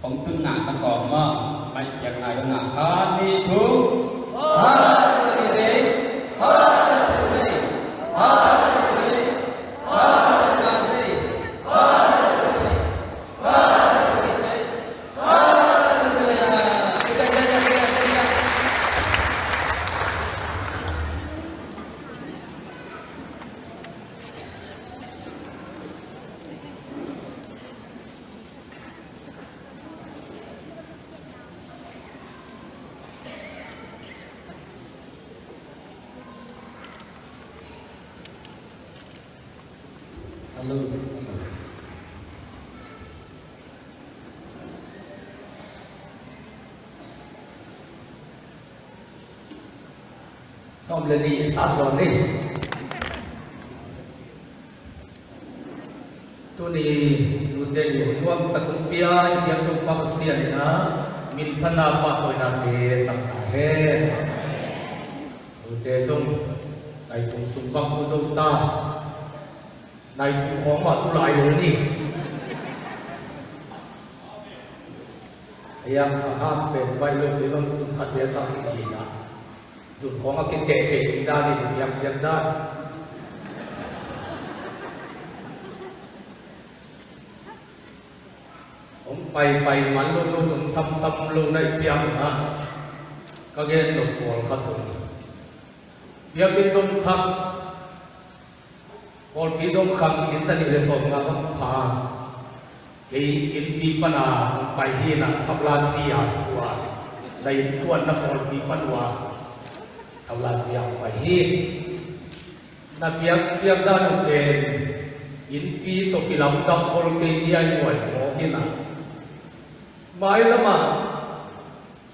phóng tư ngã ta có mà mạnh dạng ngài con ngã ha ni thu ha ni đi ha ni đi ha ni đi ha ni đi ha ni đi xong lên đi sát rồi đi tôi đi tôi tên nhiều nuông ta cũng bia yang tôi bằng xiên na min thân na pa tôi na để tặng hết tôi tên dùng này cũng sung bằng của dùng ta này cũng khó mà tôi lại rồi đi yang hamเป็นไว้ลงในลงสุขัดเดียทำดีนะจุดของอากิเตะเก่งได้ดียังได้ผมไปมันลงซ้ำลงในเจียมนะก็เงี้ยหนุกหัวขัดตุนเดี๋ยวกินส้มทับก่อนกินส้มคำกินสนิทเลยส้มนะต้องพาอินปีปนาไปที่นั่นทับลานเสียว่าในตัวนครปีปนวาทับลานเสียไปที่นับเพียงด้านเป็นอินปีตกิลำดับคนเกียร์หน่วยหมอที่นั่นหมายละมา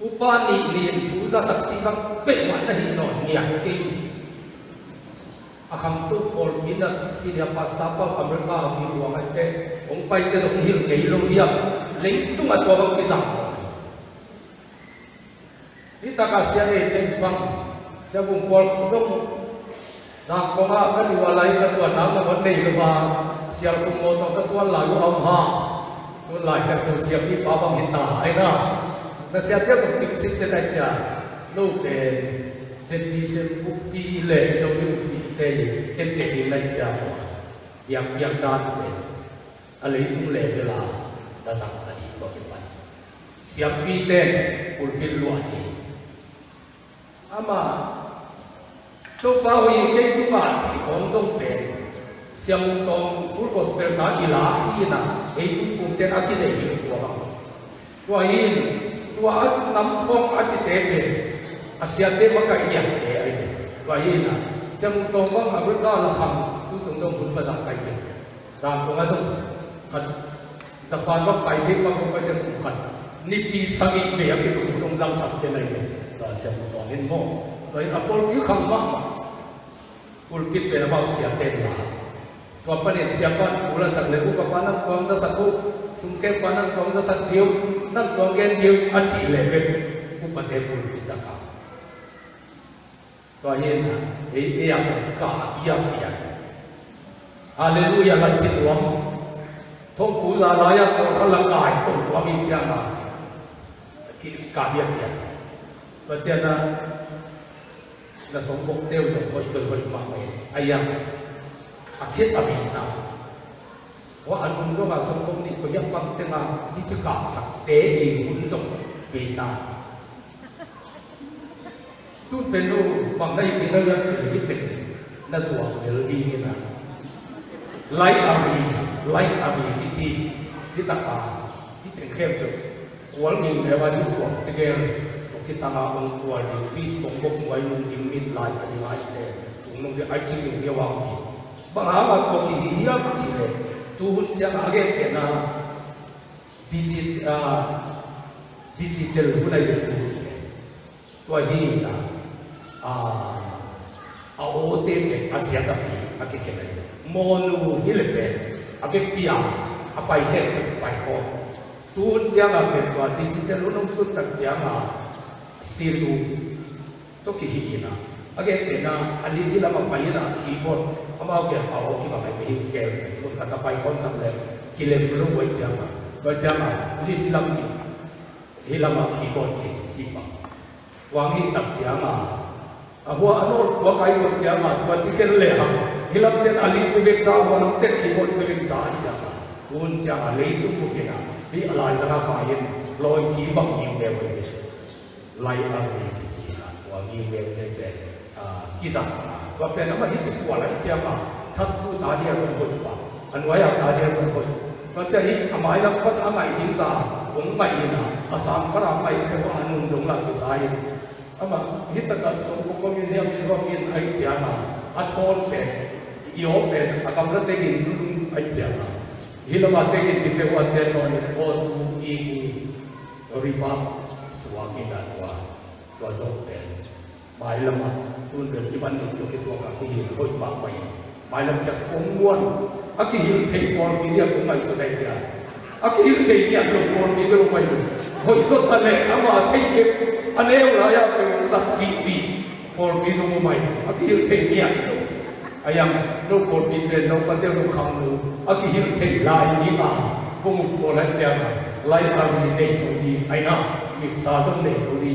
อุปาณิเรียนผู้สักที่บังเป็นวันที่นอนเนี่ยกินอาคำตุกคนกินนั้นสิ่งที่ภาษาพอเมริกามีหลวงไอ้เจ้องไปจะส่งหิ้วเกยลงเรียบเลี้ยงตุ้งตัวบังกิสังนี่ตากาเสียเองเป็นฟังเสียบุญพอส่งจากกองอาคันอยู่อะไรกันตัวน้ำมันวันนี้หรือว่าเสียบุญโมต้องกันตัวหลายเอาห่าตัวหลายเสียตัวเสียที่ป้าบังหินตาไอ้น่ะแต่เสียเทียบกับติ๊กซิกเสียได้จ้ะลูกเป็นเซนปีเซนปุปีเล่จะมีปีเตยเต็มได้จ้ะยังด้านเลยอะไรพวกเล่เวลาเราสั่งอะไรก็เก็บไว้เสียปีเต้อุลปิลวนี่อามาชุบเอาอีกแค่ตัวมาที่ของทรงเป็นเสียงตรงฟุตบอลสเปนการกีฬาที่น่ะไอ้ทุกคนเต้นอากิเลหิตัวอินตัวน้ำพองอาจิเตเป็นอาเซียนเต้มันก็ยังเตะไอ้ตัวอินน่ะเสียงตรงว่าอเมริกาเราทำทุกตรงต้องคุณภาษาไทยเป็นสามตรงนั้นขัดสะพานว่าไปที่ว่าผมก็จะถูกขัดนี่ปีสังเกตที่สุดตรงจำสับเจนเลยก็เสียงตอนนี้โม่โดยอัปโปลยุคำว่าอุลปิดเป็นaboutเสียเต็มละตัวประเด็นเสียบ้านอุลสักเลยอุปกรณ์นั่งกองสักกุสุนเก็บนั่งกองสักเดียวนั่งกองเงินเดียวอาชีพเลยเป็นอุปเทอุลปิดตะการตัวนี้นะไอ้ยังกายังฮาเลลูยาลันจิตวงทงกุลาลายตัวขลังกายตัววามิจานะกิจการเดียร์ก็เจนะและสมบูรณ์เดียวสมบูรณ์เป็นคนมาเองไอ้ยังอาคิดอภินาว่าอันนู้นก็มาสมบูรณ์นี่ก็ยังฟังแต่มาที่จะกล่าวสักเตะดีคุณสมปีนาทุกเป็นรูปบางได้ยินแล้วยังถือที่เป็นน่าสวมเดือดดีนะไล่อาบีที่ตะการที่ถึงเข้มจุดวันนี้เดี๋ยววันนี้ช่วงที่เกี่ยวกับที่ตลาดองค์ตัวที่สมบูรณ์ไว้ลงยิงมิดไล่อะไรไล่แต่ถุงลงที่ไอจีอยู่เดียววางบางอาวันก็ที่เฮียบจีเลยตูหุ่นจะมาเกี่ยนะดิจิทัลผู้ใดจะดูตัวที่นะเอาโอเทเป็นอาเซียนตะกี้อาเกี่ยเลยโมนูฮิเลเปนอาเกปียอาไปเห็นไปคอตูนเจ้ามาเป็นตัวดิจิทัลรุ่นตุ้งตั้งเจ้ามาสตีลูตุกิฮินะอาเกเป็นนะอันนี้ที่เราไปนะคีย์บอร์ดเอามาเก็บเอาที่มาไปเกมคนกันไปคนสำเร็จกิเลสรู้ไว้เจ้ามาก็เจ้ามาที่เรา hilama keyboard ke jipa wangi tak jama ahwa anor wa kai ko jama wa chicken le ha hilam ten ali ku bek sa wa te keyboard ku bek sa jama un jama le tu ku ke na bi alai sa fa yin loi ki bang yin be we lai a ni ki chi na wa ni be le be ki sa wa pe na ma hi chi kwa lai jama thak ku ta dia song ko pa anwaya ta dia song koก็จะฮิอามายนักพัฒนาใหม่ทิ้งสาผมใหม่นะอาสามพระรามใหม่จะว่าอนุนหลงหลักสายอามาฮิตกัสสงฆ์ก็มีเรื่องมีว่ามีไอเจียนะอาทอนเป็นยอเป็นอากำลังเตกินรุ่นไอเจียนะฮิลมาเตกินที่เป็นวันเดนอนโอทูอีริฟาสวากินาตัวตัวโซเป็นหมายละมาตุนเดินที่วันหนึ่งตัวตัวกับที่หินค่อยบางไปหมายละจากคงม้วนอากิหินเทปอนมีเรื่องของไม่สนใจอากิหินเทเนี่ยลงปอนมีเรื่องไม่รู้หอยสดทะเลอามาเทเก็บอันเอวรายาเป็นสักปีปอนมีตรงไม่อากิหินเทเนี่ยอายังลูกปอนมีเป็นลูกปฏิรูปคำรู้อากิหินเทลายนี้มาพวกปอนเจ้าลายอามีในสุดีไอ้น่ะมีสาสนในสุดี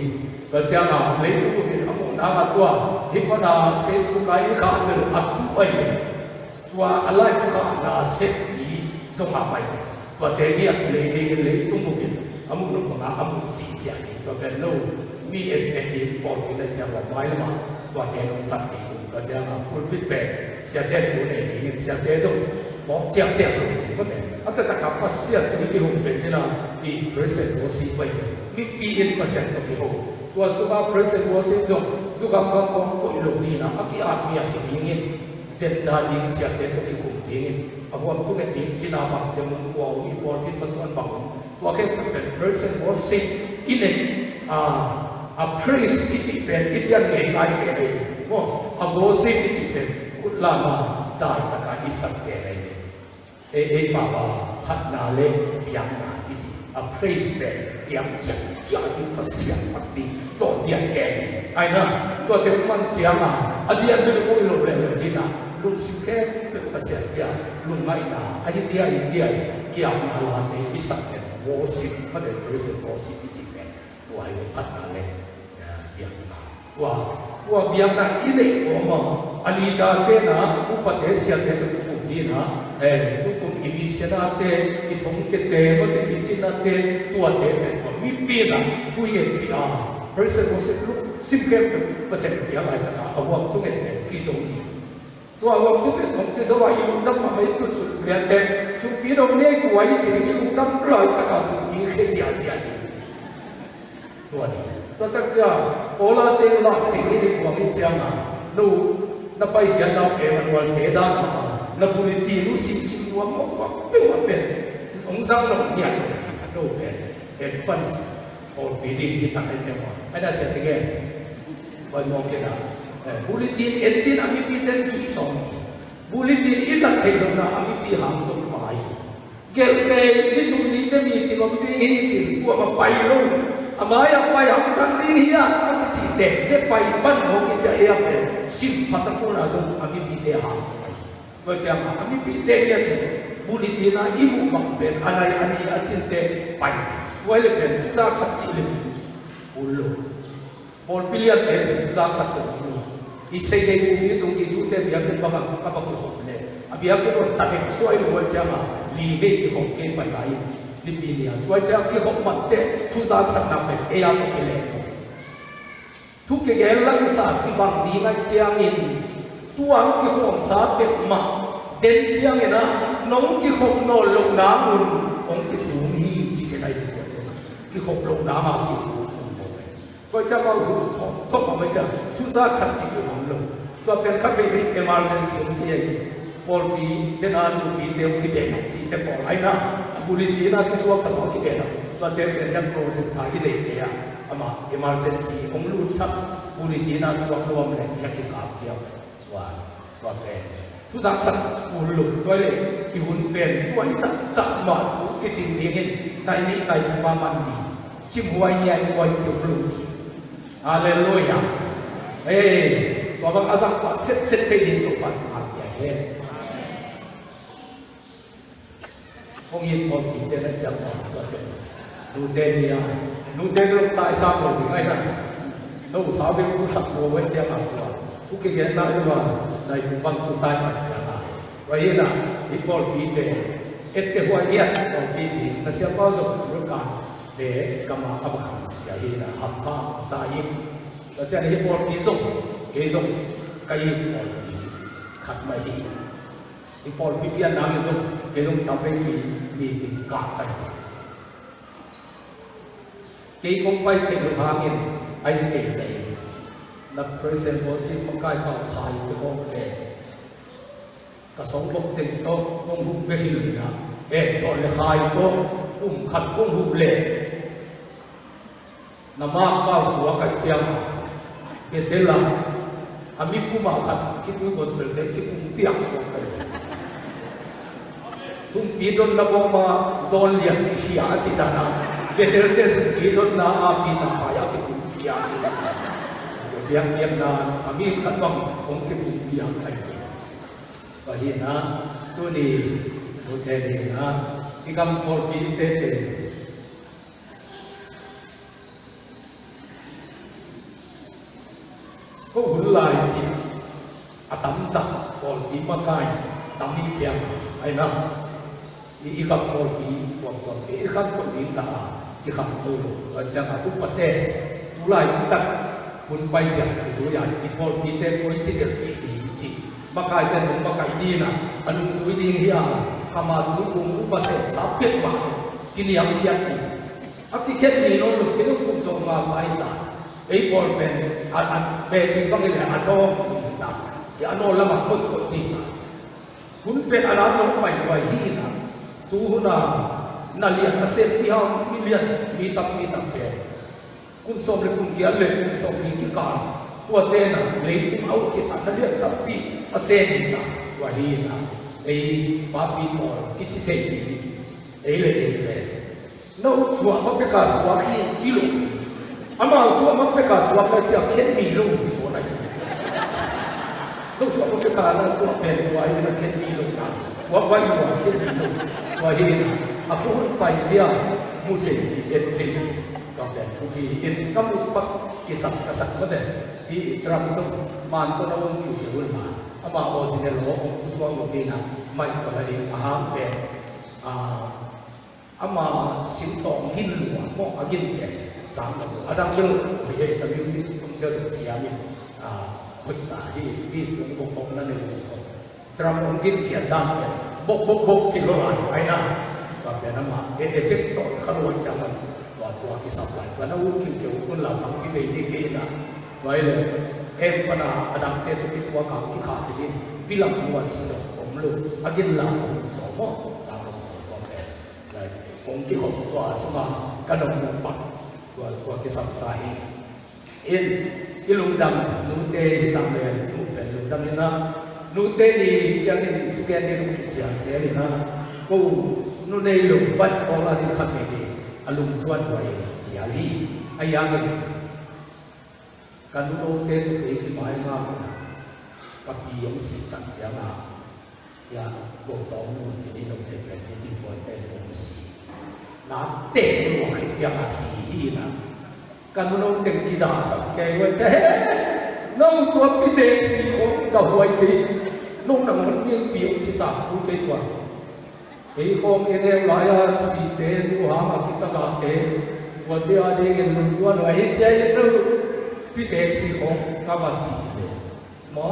ก็เจ้าเลยทุกคนอามุนามาตัวฮิปนาเฟซบุ๊กไอ้ข้าเป็นอัดตัวเองว่าอะไรสักอย่างเสร็จดีส่งมาไปว่าแต่เนี่ยเลยตุ้มบุญอามุนของอามุสีเสียก็เป็นโลกมีเอ็นเอ็นปอดที่ได้จะบอกไว้มาว่าแต่เราสัตว์ดีก็จะมาพูดพิเศษเสียเด็ดตัวเนี่ยเสียเด็ดตรงบอกเจ็บก็เนี่ยอาจจะถ้ากับเสียตัวที่หุ่นเป็นนี่นะที่เพรสเซนต์หัวสีไปมีฟีอินเปอร์เซ็นต์ตรงที่หุ่นตัวสุภาพเพรสเซนต์หัวสีตรงสุขภาพของคนโลกนี้นะอากิอามีอะไรอย่างนี้เส้นทางยิ่งเสียเด็ดตรงที่หุ่นเองอาความทุกข์ที่จีน่าบังจะมุ่งว่าอีบอลที่มาส่วนบังตัวแค่เป็น person หัวสีอินเองpriest ที่จีเป็นอินเดียนเองอะไรเป็นอะไรว่าหัวสีที่จีเป็นกุลามาได้ตะการอิสักเป็นอะไรป่าวพัฒนาเล่ยังนาที่จีpriest เป็นเดียมเสียงที่มาเสียงปฏิตัวเดียนแก่ไอ้นะตัวเดียมันเจียมาอันเดียนไม่รู้ว่าเราเป็นอะไรที่น่ะลุงสิแค่เป็นภาษาเดียลุงไม่น่ะไอ้เดียเกี่ยวกับอะไรที่สักเป็นโวสิไม่ได้เป็นสิ่งโวสิที่จริงเป็นตัวไอ้พัฒนาเลยเดียว่าเบียงนั้นอีเล็กว่าอันนี้การเป็นนะอุปเทศเสียเป็นผู้ดีนะทุกคนอิมิเชนาเตอิทงเกเตมันจะอิจินาเตตัวเตเป็นคนมีปีนะช่วยเย็นปีนะเพราะฉะนั้นลูกสิบแค่เปอร์เซ็นต์อย่างไรนะเอาว่าทุกอย่างเป็นที่สมบูรณ์ตัวว่าทุกอย่างของที่สวายอยู่ตั้งมาไม่ตุสุดเรียนแต่สุปีเราเนี่ยกูไว้ถึงอยู่ตั้งปล่อยตะการสุปีแค่เสียตัวนี้ตัวตั้งใจโอลาเตลาถึงนี่กูไม่เจ้านะลูกนับไปเห็นเราเอวันวันเทด้านับบุรีตีรู้สิ่งว่ามันก็เป็นองค์สังหลงเนี่ยดูเป็นฟันโอปีดีที่ทำให้เจ้าไม่ได้เสียทีแก่ไปมองแค่นั้นบุรีตีเอ็นตีนอามิปีเต็มสุดสองบุรีตีอิสักเทลนะอามิปีหางสมหมายเกี่ยวกับที่ตรงนี้จะมีที่มันมีอินจิพวกมาไปลูกอามาอยากไปหางทั้งนี้เฮียมันจะจีเด็กจะไปบ้านของกิจเอียเป็นสิบพัตตุนาจงอามิปีเดียหางก็จะมาอามิปีเดียจะบุรีตีน่ะอิมุบังเป็นอะไรอันนี้อาจินเตไปไว้เลยเป็นทุกอย่างสักทีเลยบุลุบอลพิเลียนเป็นทุกอย่างสักทีอีเซเดกูมีส่งที่จุดเดียวเป็นบางกับพวกเนี่ยอาบิอากุลตัดเองสวยเลยว่าจะมาลีเวที่ของเกมไปไหนลิบิเนียว่าจะที่ของมันเตะทุกอย่างสักนับเป็นเอียก็เป็นเลยทุกอย่างลักษณะที่บางทีนั่นเจียงอินตัวอันที่ของสาเป็นมาเด่นเจียงอินนะน้องที่ของนอนลงน้ำอุ่นองค์ที่ถูมีที่จะได้ดีกว่าที่ของลงน้ำมาที่ถูก็จะมาดูของทุกคนไม่จะทุกอย่างสักทีอยู่ของเราตัวเป็นคาเฟ่ที่emergencyที่ยังพอปีเดินอ่านดูปีเดียวที่เด็กที่จะพอไอ้นะบุรีที่น่าที่สวกสมองที่เด็กตัวเป็นยังโปรเซสทางที่เด็กเนี่ยอามา emergency ของลูกทับบุรีที่น่าสวกตัวมันยังที่ขาดเสียวว่าตัวเป็นทุกอย่างสักบุรุษตัวเลยที่หุ่นเป็นตัวที่สักหน่อยที่จริงเองในนี้ในที่มามันดีจิ้มหัวใหญ่หัวจิ๋วลูกฮาเลลูยาตัวบางอาสักว่าเสร็จไปดีตัวปัจจุบันอย่างนี้คงยินหมดที่จะได้จำตัวเป็น nu tên đi à nu tên lúc tại sao rồi thì ngay này đâu sao biết cũng sắp mua với xe nào rồi cũng cái hiện nay mà này cũng văn cũng tai phải là vậy là đi bỏ đi về ít cái hoa kia còn đi thì nó sẽ bao giờ cũng cả để cầm áp hàng sẽ đi là hấp ha saiแล้วจะได้บอกที่ส่งที่ส่งใครบอกขัดไม่ดีที่บอกพิจารณาที่ส่งที่ส่งทำให้มีติดกาดไปที่คงไปเที่ยวทางนี้ไอ้เจ๊ใส่นับเพรสเซนต์โอซิมกายต่อขายที่ห้องแกกระสงบกติดโต๊ะต้องหุบไปหินนะตอนเลยขายโต๊ะกุ้งขัดกุ้งหุบเละน้ำมากเบาสัวกับเจียงItulah, kami pun makan, kita gospel dan kita pun tiap suka. Sumpidon na boma zon lian siya cita na, betul sumpidon na api na kaya kita siya. Yang na kami kan bang kong kita siya lagi. Bahina tu ni hotel ni na, ikam korbi tete. Có hữu lại thì tắm giặt còn tí mà cài tắm đi chèm hay nào thì gặp còn tí còn tí khác còn tí giả thì gặp tôi ở chẳng hạn cũng bật đèn hữu lại cũng tắt muốn bay chèm thì hữu lại thì còn tí tên có chỉ được tí mà cài tên cũng mà cài đi nè anh hữu đi here mà hữu cũng mà sẽ sắp kết quả cái niệm thiệt thì cái kết gì nó được cái nó cũng dùng vào bài ta ấy còn về về thì có cái là anh đo thì anh đo là mà không có gì cũng về anh đo phải vậy gì nè tu na liền là xem thì họ mi tập về cũng xong rồi cũng kia lên cũng xong thì cái cả của tên là lấy cũng áo thì anh liền tập thì xem thì là vậy là ấy ba pi mò cái gì thế ấy là thế nó xóa mất cái cả xóa khi chỉ lúc ama xóa mất cái cả xóa cái chợ khen mì luôn xóa này lúc xóa mất cái cả là xóa bền quá là khen mì luôn cả xóa quay quá khen mì luôn vậy thì aku phải dia mesti itu kalau tu ini kamu pak kisah mana di terang tu mantu orang itu mana ama original orang semua mungkin mai kalau di aham be ama sintong hindu mau agin be sama ada tu dia tapi itu dia siapa kita di sungguh pokoknya ni terang mungkin dia dah bok ciloran, aina, tapi nama efek tu kalau jangan waktu kisah lain, kerana mungkin dia pun lama kita ini kena, baik, pernah ada tu kita kami khat ini bilang buat sih, omlu, agin lama, semua sama, baik, mungkin kalau semua kadang lupa, buat kisah saya, ilundam, nute sampai ilundam ini. Nute ni jangan tu kan ni nute jangan saya ni na, kau nute lu bat orang ni khat ni, alung suan wai jali ayam ni, kan nute tu ni mai ngam, tapi yang si tak jangan, ya kau tahu ni jadi nute kan ni buat telefon si, nak telefon jangan si na, kan nute kita sampai wajah. Nông tuột cái thế gì cũng đầu hoài kỳ nông nằm vẫn nghiêng biểu chỉ tạm cũng kết quả cái con cái đeo lại là gì thế tu hàm mà kita gặp thế và dia ada yang menjual wahai saya itu cái thế gì cũng các bạn chỉ mà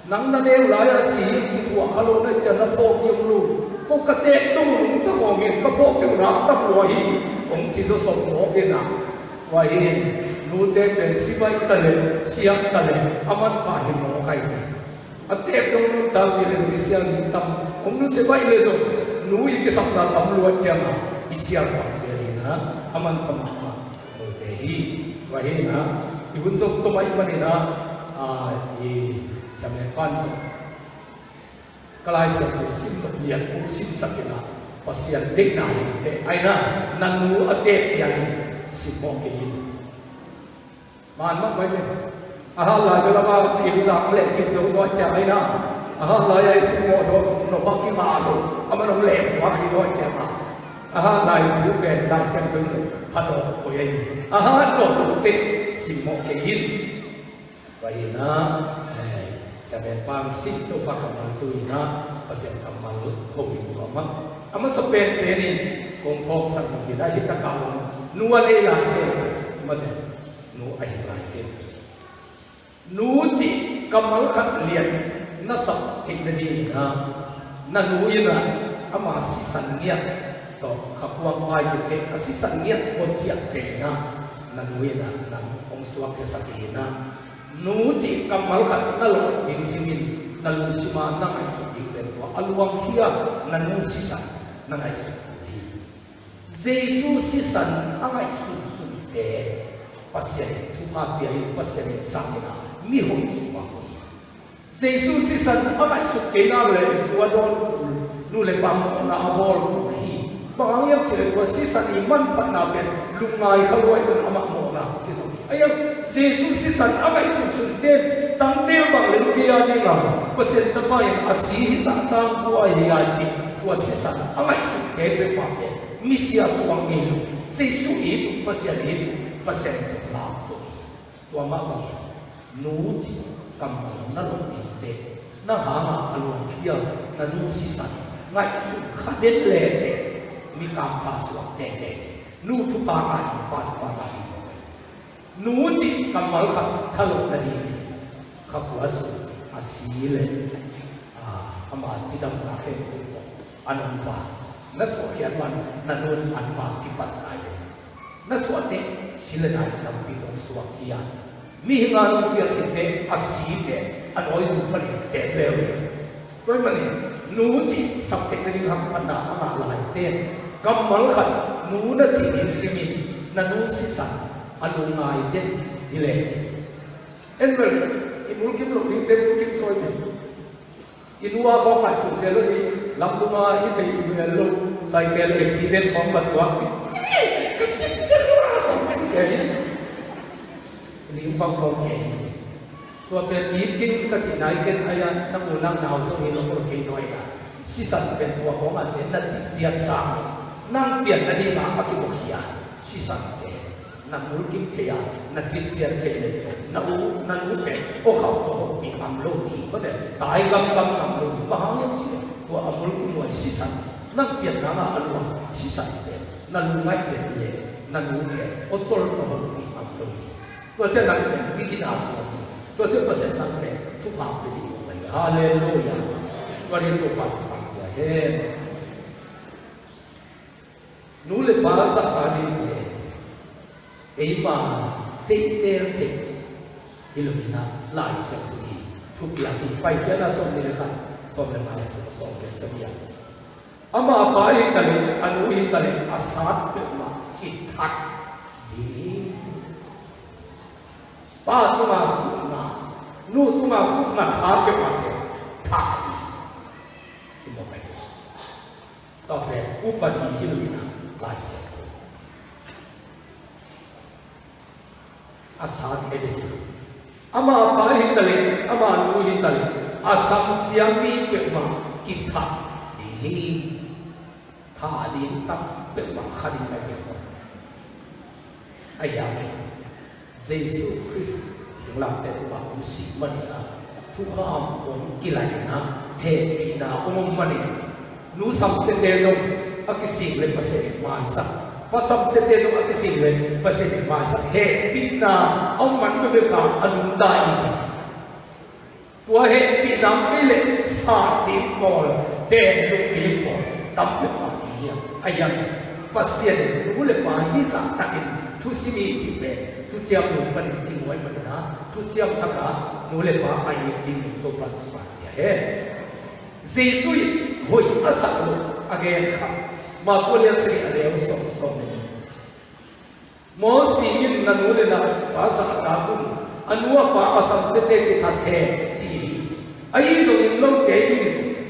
nắng nó đeo lại là gì cái quả kalau nó chân nó bốc nhiều luôn có cái thế tu nó có nghe có bốc nhiều lắm tập hoài cũng chỉ có sống nó cái nào hoài nute pen sibai tale siap tale aman pahin mo kai ate dong nu tal ni siang tam nu sibai le zo nu i ke sapna tam lu achama isiar pa serina aman pamama oke hi wahina ibun so to mai manina i samne pan so kalai sa sim lian ku sim sakina pasian dek na te aina nanu ate tian sipong ke man mai ahal la la ba ki za le ki zo zo cha ai na ahal la ya si mo so no ba ki ma lo ama no le wa ki zo cha ma aha lai thu ben lai sem tu phato ko ye aha no tu te simo ke yin vậy naจะเป็นความสิ่งที่พระกำลังสุยนะประเสริฐกำลังคงอยู่ของมันอามาสเปนเป็นนี่คงพกสังเกตได้ที่ตะการนัวเลยละเองมาเถอะนัวไอ้ไรเองนัวจิกำลังขัดเลียนนั่นสับเทคโนโลยีนะนั่นนัวยังไงอามาสิสันเนียต่อขับวางไว้อยู่เองสิสันเนียบนเสียงเสียงนะนั่นนัวยังไงนั่นองค์สวรรค์สักทีนะนูจิกำมัลขัดนั่นหลงยิงสิมินนั่นลุสิมานั่งไอ้สุดยิ่งเป็นตัวอลวงเฮียนั่นนูสิสันนั่งไอ้สุดดีเจสูสิสันนั่งไอ้สุดสุดเดปัสยาทุกอาเปียปัสยาสังเกตมีหงสุวรรณเจสูสิสันนั่งไอ้สุดเกน่าเลยสุวรรณนูเลยปั๊มนาบอลฮีบางอย่างเชื่อว่าสิสันอีมันปัญหาเป็นลุงนายเขาด้วยเป็นอมโมนาที่สุดไอ้ยังเจสูสิสันนั่งไอ้สุดสุดเดตั้งเตี้ยบางเรื่องเกี่ยวกับเราเปอร์เซ็นต์ต่อไปอาศัยสังตั้งบัวใหญ่จิตัวสิสันนั่งไอ้สุดเดเป็นความเป็นมิเสียสว่างเองเจสูอีเปอร์เซ็นต์อีเปอร์เซ็นต์จะลาตัวมากกว่านูจิกำลังนั่งลงดีเดนั่งหามาอารมณ์เที่ยวนั่นนูสิสันไอ้สุดขัดเด่นเล่เดมีการพาสว่างเดนูทุกปางานปาทุกปางานนูจิกำมัลขับทะลุนาดีขับวัสุอาศีเลยอามาจิตำราเขตุอันนั้นว่านักสวดเขียนวันนันนุนอันว่าที่ปัตตายนักสวดเนี่ยศิลได้ทำปีตรงสวดเขียนมีงานเกี่ยวกับเด็กอาศีเนี่ยอันน้อยสุดมันเด็กเร็วด้วยมันนี่นูจิสับเทคนิคทำปัญหามาหลายเต้นกำมัลขับนูนัจิอินสิมินันนูสิสันอันลงนายเด่นดีเลยเอ็นเวลอิมุลกิมลูกนี่เต็มลูกกิมซอยเนี่ยอินว่าของมันสุดเสียเลยลำตัวมาอินเทอร์อิมุลลูกไซเคิลอุบิเหตุของบัตรวักก็จิ๊บจิ๊บของมันแค่นี้นี่ฟังของแค่ตัวเป็นอีกินก็สินายกินอะไรนั่งอยู่นั่งหนาวช่วงนี้เราก็เกยช่วยกันสิสันเป็นตัวของอันเป็นนั่นจิตเสียสามนั่งเปลี่ยนนาดีมาอักิบุขียสิสันนักมุลกิมเทียนักจิตเสียเทียนนักเป็นพวกเขาตัวมีความโลภก็แต่ตายกำความโลภบางอย่างที่ตัวอมุลกิมว่าสิสันนักเปลี่ยนนาอันว่าสิสันเป็นนักไม่เป็นเลยนักเป็นอดทนตัวมีความโลภตัวเจ้านักเป็นวิกินาสตัวเจ้าเปอร์เซ็นต์นักเป็นทุกภาพเป็นอย่างไรฮาเลลูยาวันนี้ตัวปัจจุบันเฮ้นู้นเลยภาษาอังกฤษไอ้บ้าเตะอิลูมินาลายเส้นที่ทุกอย่างที่ไปเจอหน้าสมนี่นะครับสมเลยมาสมเป็นสัญญาอามาไปกันเลยอนุอิกันเลยอาสาเป็นมาคิดทักดีป้าตัวมาหุ่นมานู่ตัวมาหุ่นมาหาเป็นมาเนี่ยทักดีที่บอกไปต่อไปอุปนิอิลูมินาลายเส้นอาสาเอเดอามาไปหิตเลยอามานูหิตเลยอาสัมเสียมีเป็นมาคิดทักดีท่าดีตั้งเป็นมาขัดไปเป็นมาไอ้ยาไม่เยซูคริสต์สิ่งหลักแต่ตัวผมสิมันนะทุกข้ามผมกิเลสนะเฮปีนามันนี่นูสัมเสด็จลงอักษิเลยประเสริฐมาสักpasal setiap orang kesini, pasal masa pina, orang mereka anundai. Tua pina kile sati pol, tentu pol, tapi dia ayam pasien boleh bahisa takin, tu sini tipe, tu tiap lupa di muai mana, tu tiap taka boleh bah ayam di tempat dia. Yesus hoi asal agen kah. Makulian seri ada usop ni. Mau singin nanule na bahasa Arabun, anua pa asam sete kita ciri. Ayi so inlong kain,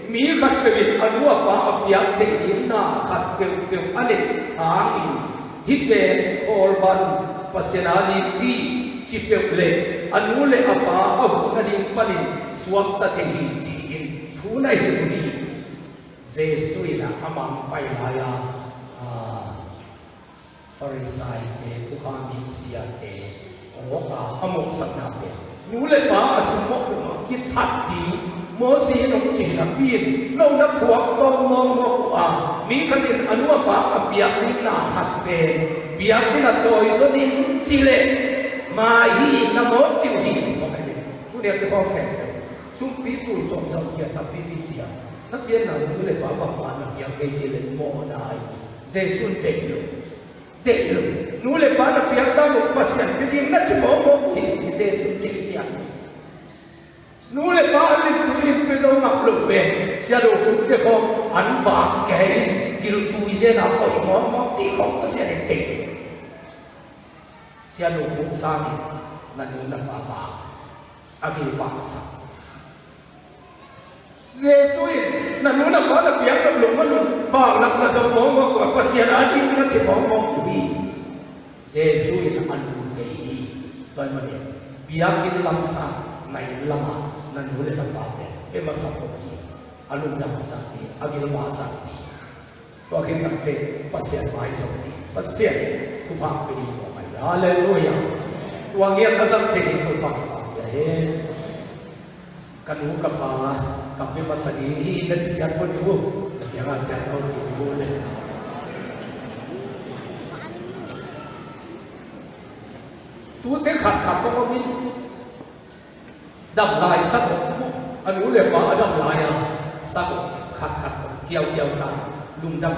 mi kat kebit anua pa apiak cengin na kat kem ane angin. Hipe korban pasenali di cipeble anule apa abu kadin panin suwakta cengin cingin tunai huri. Yesus ina amang pai laya Pharisai te Tuhan Sia te Oka Amok Sakna te Nule ba asumok ma kitati mo si nong china pin no na puak tong mo mi katin anua ba apiak ni na happe biak ni na toy so ni chile ma hi na mo chiu hi mo kai tu dia ke ko ke sum pi tu som sa kia tapi pi dia na pien na nule ba ba na biak ke le mo dai Jesus te lo nule ba na biak ta mo pasian pi ding na chi mo ki Jesus te dia nule ba lim tu lim pe do ngap lu be sia do ku te ko an va ke kil tu je na ko mo chi ko ko sia de te sia do ku sa ni na nu na ba ba agi ba sa Jesus na nu na ba na piang na lu ma lu ba na ka so mo mo ko sia na di na chi mo mo bi Jesus na an ku ke hi toi ma ni piang kin lam sa nai lama nan boleh dapat memang satu alun dah sakti agil ma sakti to akhir nanti pasien mai jodi pasien tumpang pilih mai haleluya tuang yang kasam tegi tumpang ya kanu kapa kape pasagi dan cicat pun ibu jangan jatuh ibu boleh tu te khat ko min đầm lại sắc anh uống liệt vào đầm lại à sắc khát khát kêu kêu cả lung đâm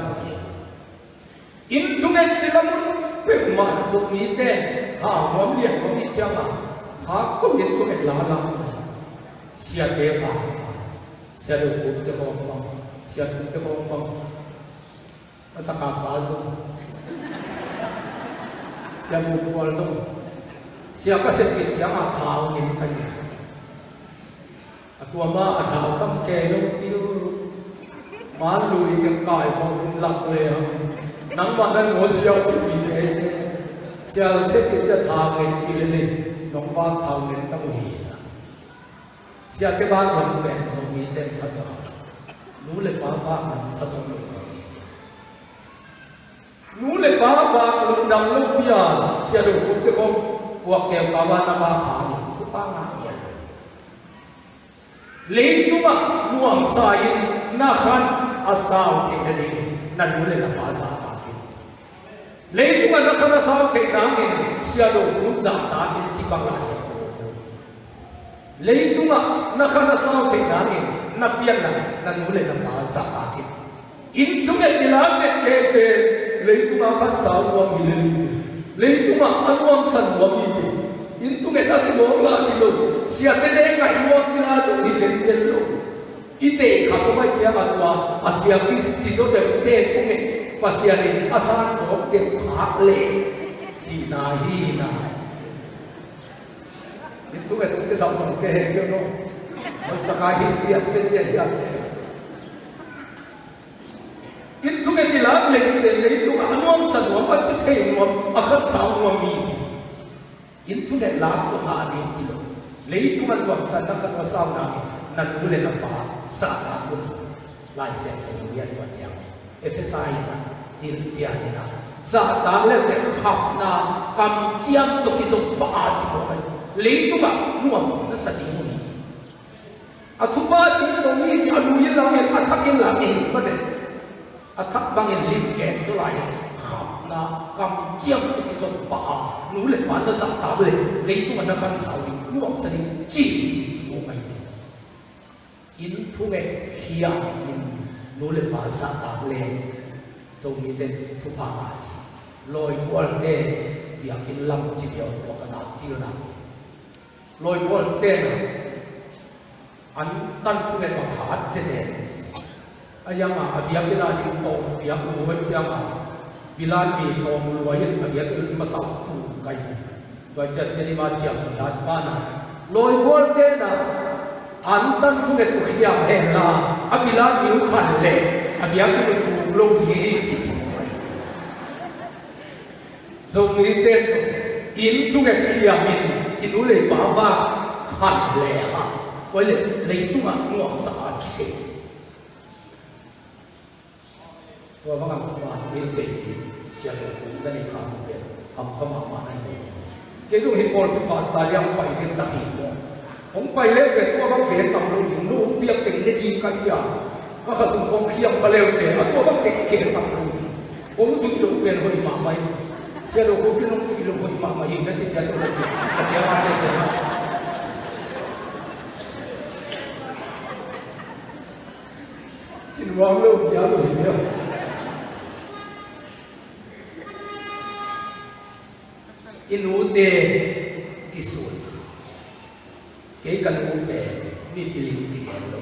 in chúng em chỉ là muốn biết mà dùng ý thế món liệt món đi chăng à sắc cũng biết chúng em lá xia kế vào xia được cũng cái bông bông xia cũng cái bông bông nó sắc cả bao dung xia buồn buồn dung xia cái sự kiện chăng à thảo nhìn cáiตัวมาอาถรรพ์ตั้งแก่ลงที่มาลุยกันกายของหลักเลยนังวันนั้นหัวเสียวจะมีเองเสียวเสร็จจะทางเงินกินเลยน้องฟ้าทางเงินต้องมีเสียที่บ้านมันแบ่งสมีเต็มภาษารู้เลยฟ้าฟ้ามันผสมลงรู้เลยฟ้าฟ้าลงดังลงพิยาเสียดูคุณจะคงพวกแก้วกาวานาบาขานี่ทุกป้างานLeituma nuang sain nahan asal kekali nan boleh dapat asal. Leituma nahan asal kekali siapa pun tak cipang asal. Leituma nahan asal kekali napian nan boleh dapat asal. Itu kejelas keke leituma kan sahaja milik. Leituma anuam sanwa milik. Itu kita dimulai dulu. Siapa yang ngayu kita tu disenjel lo. Ite kalau macam apa? Asia Kristi tu berarti tu ni pasti ada asal jawab dia le. Hina. Itu kita sama ke no. Kita kahit dia dia. Itu kita lalu itu anuam sanwa macam tu akan sanwa mi. Itu dah lalu ada itu. Leitu kan tuan sana kan pasal nak boleh nampak saat pun lai sen kemudian macam efesai dia saat dalam hak na kam kiam tu kisah baca bukan leitu kan nuang na sedih ni. Atupa itu ni jangan hilang atakin lagi betul. Atak bangin limken tu lain. Na kam kiam tu kisah baca nulis pada saat dalam leitu kan akan sawi. Nuang sedih ciri bukan ini tungai hiang nulis bahasa tahle so miten tupang loi buat deh biakin lam cipiau tu kasar cila loi buat deh antan tungai bahat jese ayam biakin lagi tong biakin buat siapa bila di tong luayan biakin masak tu kayu baca jadi macam dan mana loi bol tena antan tu itu hiam hela abila miu khan le abia tu belum hi so mite in tu hiam in ule bawa khan le ha boleh leitu mak nguang saat kita wa bang apa mite เสียงหูได้ในทางเดียวทำก็มาในนี้เกี่ยวกับคนที่ภาษายังไปเป็นตะหินผมไปเล่นเป็นตัวเขาเขียนตำรวจลูกเทียบเป็นเรื่องกันจ้าก็กระสุนผมเขียนเขาเร็วเตะตัวเขาเขียนตำรวจผมถึงลูกเป็นคนมาไม่เสียลูกพี่น้องที่ลูกคนมาไม่ยิงกันจิตใจตัวเองเดี๋ยวมาเลยจินวางลูกยาวเลยเนี่ยอินูเตที่สุดเกี่ยกันอุเบมีปิลิติเกล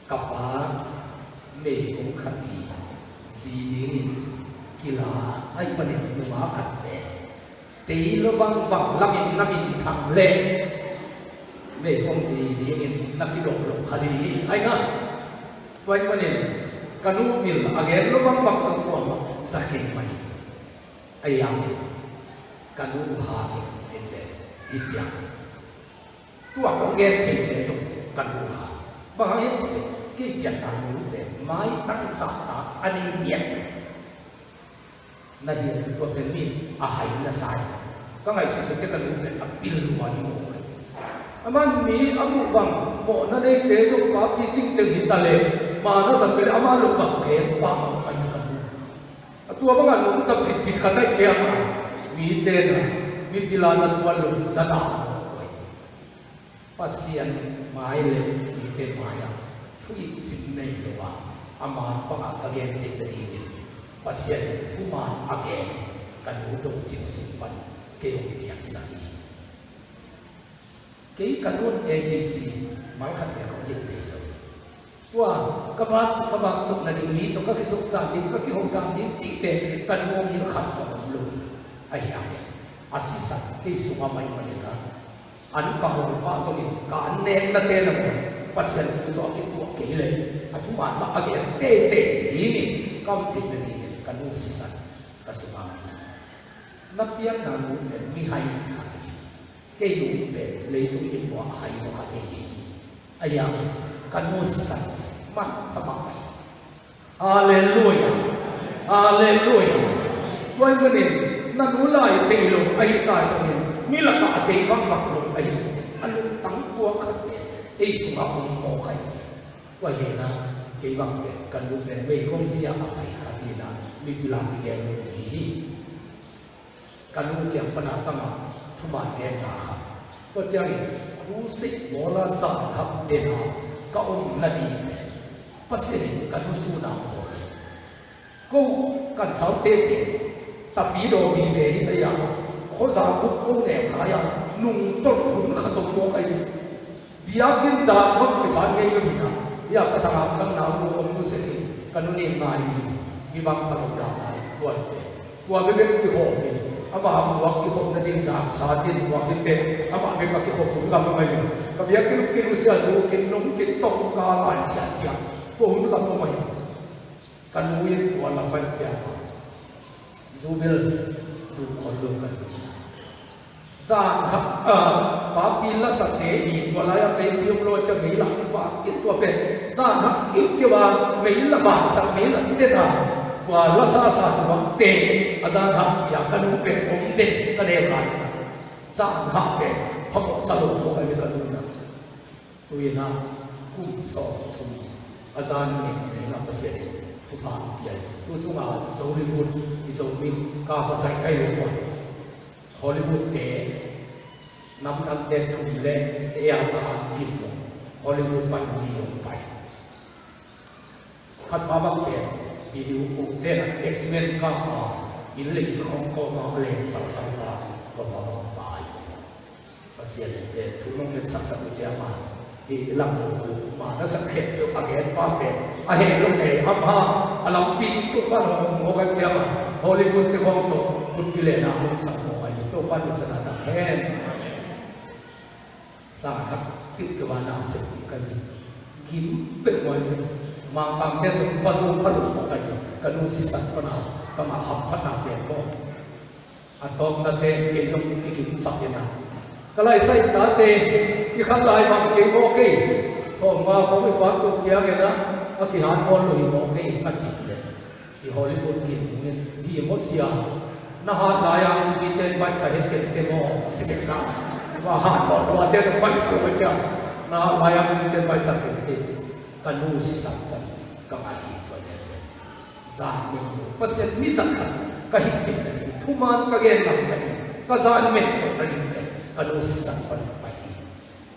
กับป้าเมย์ของขัดดีสีนี้กีฬาไอ้ประเด็นหัวขัดเตะตีระวังฝั่งละมินน้ำมินทางเล่เมย์ของสีนี้นักกีฬาลงคดีไอ้นั่นไว้ประเด็นกันอุบิลอาเกนระวังฝั่งตัวมาสักเกมไปไอ้ยังกันอุหาเองเด็กยิ่งใหญ่ตัวของเงินที่เด็กกันอุหาบางอย่างที่ยันตาหนูเด็กไม้ตั้งสัตว์อันนี้เนี่ยนั่นคือตัวเป็นมีอาหารและสายก็ไงสุดที่กันอุเด็กปิลวานิโมมันมีอามุบังโมนั่นเองเด็กสุภาพที่ติ้งเต็มหินทะเลมานั่นสังเกตอามาลุบังเห็นปังไปกันตัวบางอย่างมันต้องผิดกันได้เจ้ามีเต้นมีพิลานันวันลุสนาปัสยันไม้เลยมีเต้นไม้ทุกสิ่งในตัวอามาปังอาเกนเตตินปัสยันทุมาอาเกนกันอุดมจิตสุปันเกี่ยวกับสังเกี่ยวกับรุ่นเอดีซีไม้ขัดเดียวกับยิ่งเดียวว่ากบฏตกในนี้ตกก็คือสุการนี้ก็คือองค์การนี้จิตเตกันวงนี้ขัดสมดุลไอ้ยังอาศิสัตที่สุภาพไม่มาเลยกันอันก็มองว่าสมิการเน้นนั่นเองนะปัสสันตัวกิตัวเกลียอันทุกวันมาอะไรเตะนี่ก็ติดในนี้กันวงศิสัตกับสุภาพนับเยี่ยมนั้นมีให้ขาดเกี่ยวกับเลยตัวเองว่าให้ตัวขาดเองไอ้ยังกันวงศิสัตมันทำไมฮาเลลูยาฮาเลลูยาวันนี้นั่นรู้เลยที่ลงไอ้ตายสิ่งมีหลักฐานที่ฟังฟังลงไอ้สิ่งอันนั้นตั้งตัวกันไอ้สิ่งมาผมมองใครว่าเห็นนะที่ฟังกันดูเป็นไม่คงเสียอะไรกันที่นั่นมีเวลาที่แกไม่ดีกันดูเกี่ยวกับปัญหาต่างๆทุกบ้านแกมาครับก็จะรู้สึกโบราณสัมผัสเด่นก็องค์นาดีปัสสิกันรู้สู้ดาวก็กันสาวเตะtapi do vive itu ya, khoza buku ne kaya nung terpun khatom mo kayo. Biakin dapat kesan kayo kita, ya katakan namu musik kanunin mari, ibang panugda buat bebek kihobi, apa buat kihob na din dah satin buat kita, apa bebek kihob pun kamu mayu. Biakin kirusia zukin nung kitok kalan saja, pun kamu mayu. Kanuin wala panjang. Zubil tu kolongan. Zat papila sakti walaya peyum lo cemila pak itu apa? Zat itu wa mila pak sakmila kita. Wa lasa satu waktu azan ya kanu pe omte kane lah. Zat pe pokok selalu pokok itu kanu. Tu ina so tu azan ni nak pasir supaya dia tu cuma Hollywood izoming kafasai kayu pun Hollywood ke nam thum le ya ba kim Hollywood pan di pai khat ba ba ke video te X-Men ka in le khong ko ma le sa ba ko ba pai pasien te thunong le sak sak je ma di lam ma na sak khet to again pa pe a he lo ke ama alam pi to pa mo ka je ma Hollywood ke khong to put ki le na mo sa mo ai to pa ni chana ta hen sa khat ti ke wa na se ka ni kim pe wa ni ma kam te to pa su pa lu ka ni ka nu si sat pa na ka ma hap pa na pe ko atom na te ke jom ki kim sa ye naก็เลยใส่ตาเตะที่ขันลายบางเกโมกี้ส่งมาเขาไปวัดตัวเจ้ากันนะอธิษฐานพรลุยโมกี้กันจิตเลย ที่ฮอลลีวูดกินเงินที่มอสยาน่าหาได้ยังมีเต็มใบสาเหตุเต็มหม้อจะเก็บซ้ำว่าหาต่อว่าเต็มใบสาเหตุน่าหายังมีเต็มใบสาเหตุกันรู้สิสัมพันธ์กับอะไรตัวเดียวจานหนึ่งเปอร์เซ็นต์มีสักกันก็หินติดกันทุกมันก็เกินหลักกันก็จานเม็ดก็ไปหินกันกันรู้สิสัมพันธ์ไป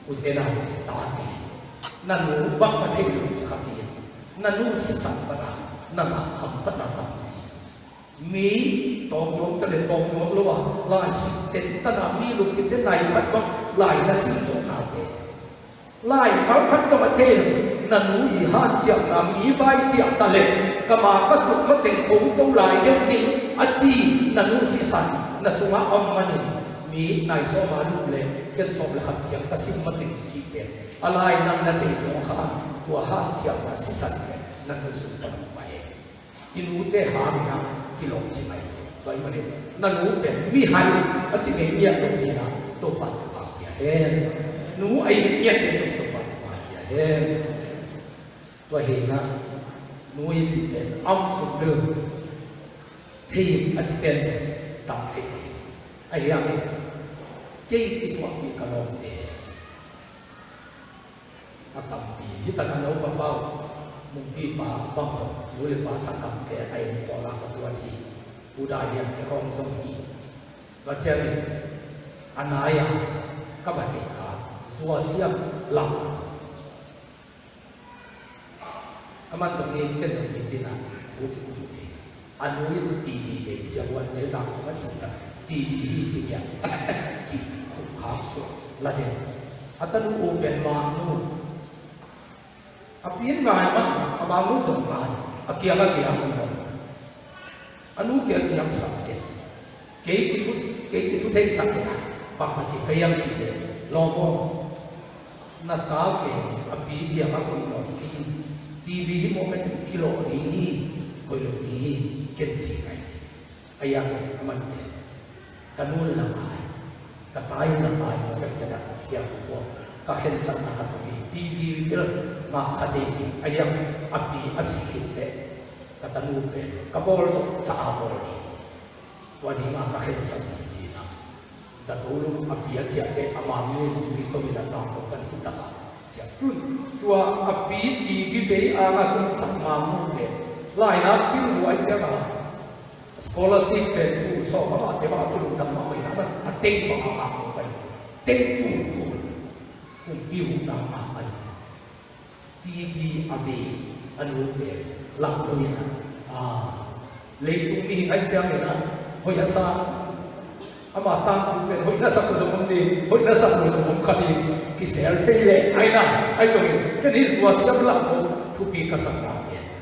อุเทนาตาดีนั่นรู้บักมาเที่ยวจะขับเองนั่นรู้สิสัมพันธ์นั่นหลักคำพัฒนามีตองยงกันเลยตองยงรู้ว่าลายสิเต็นตนามีลูกกินที่ไหนขัดบ้างลายนั่นสิ่งสงครามเองลายเขาขัดกับประเทศนั่นรู้ยี่ห้าเจ้านามีใบเจ้าตะเล็กกมาก็ถูกมาเต็งผงต้องลายเด็กนี้อาจีนั่นรู้สิสันนั่นสงฆ์อมมันมีนายสมาลูกเล็กเกิดสมเลยขัดเจ้ากสิมาเต็งจีเป็นอะไรนั่นนั่นเองสงฆ์ตัวห้าเจ้านั่นสิสันนั่นคือสุดยอดไปอินูเตหามีนะที่หลงใช่ไหมไว้มาเนี่ยนั่นรู้เป็นมีหายอาจจะเงียบตรงนี้นะตัวปัจจุบันเห็นหนูไอ้เงียบที่สุดตัวปัจจุบันเห็นตัวเห็นนะหนูยังที่เป็นอ้อมสุดเดิมที่อาจจะเป็นต่ำที่ไอ้ยังเกี่ยที่ตัวมีกระโหลกเองอาต่ำปีที่ตะกันเอาเบามุงปีป่าบ้องสมรู้เลยป่าสังกัดแก่ไอ้ตัวรักตัวที่ผู้ได้เรียนที่กองสมีว่าเจ้าอันไหนอ่ะก็แบบนี้ค่ะสัวเสียมหลังอามันสมีเป็นสมีที่นั่นผู้ที่ผู้ที่อันนี้ตีดีเลยเสียวันเดี๋ยวสั่งมาสิ่งสักตีดีจริงอย่างที่คุ้มค่าสุดละเดียวอัตนุโอเป็นมานูapiin ngai ma amamu jong ngai akia ga kia mu anu kia yang sakte ke ki thu thei sakte pa ma chi kayam chi de lo mo na ta ke api dia ma ko no ki tv mo me kilo ni ko lo ni ken chi kai aya aman kanu la mai ka tai la mai ko ka cha sia ko ka hen san na ka bi tv il ma khadi ayam api asikite katanu pe kabol so sa abol wadi ma ka hen san ji na zatulu api aja ke amamu ni ko mi da sa ko kan kita sia tun tua api tv pe anga kun sang mamu pe lai na pin wa ja ba scholarship pe tu so ma te ba tu da ma mai na ba te ba ma ko pe te tu ku yu da ma ai TV avi anu pe lang tu ni le tu mi ai ja me na hoi ya sa ama ta tu pe hoi na sa ko so mon ni hoi na sa ko so mon kha ni ki sel the le ai na ai so ni ke ni wa sa la ko tu pi ka sa na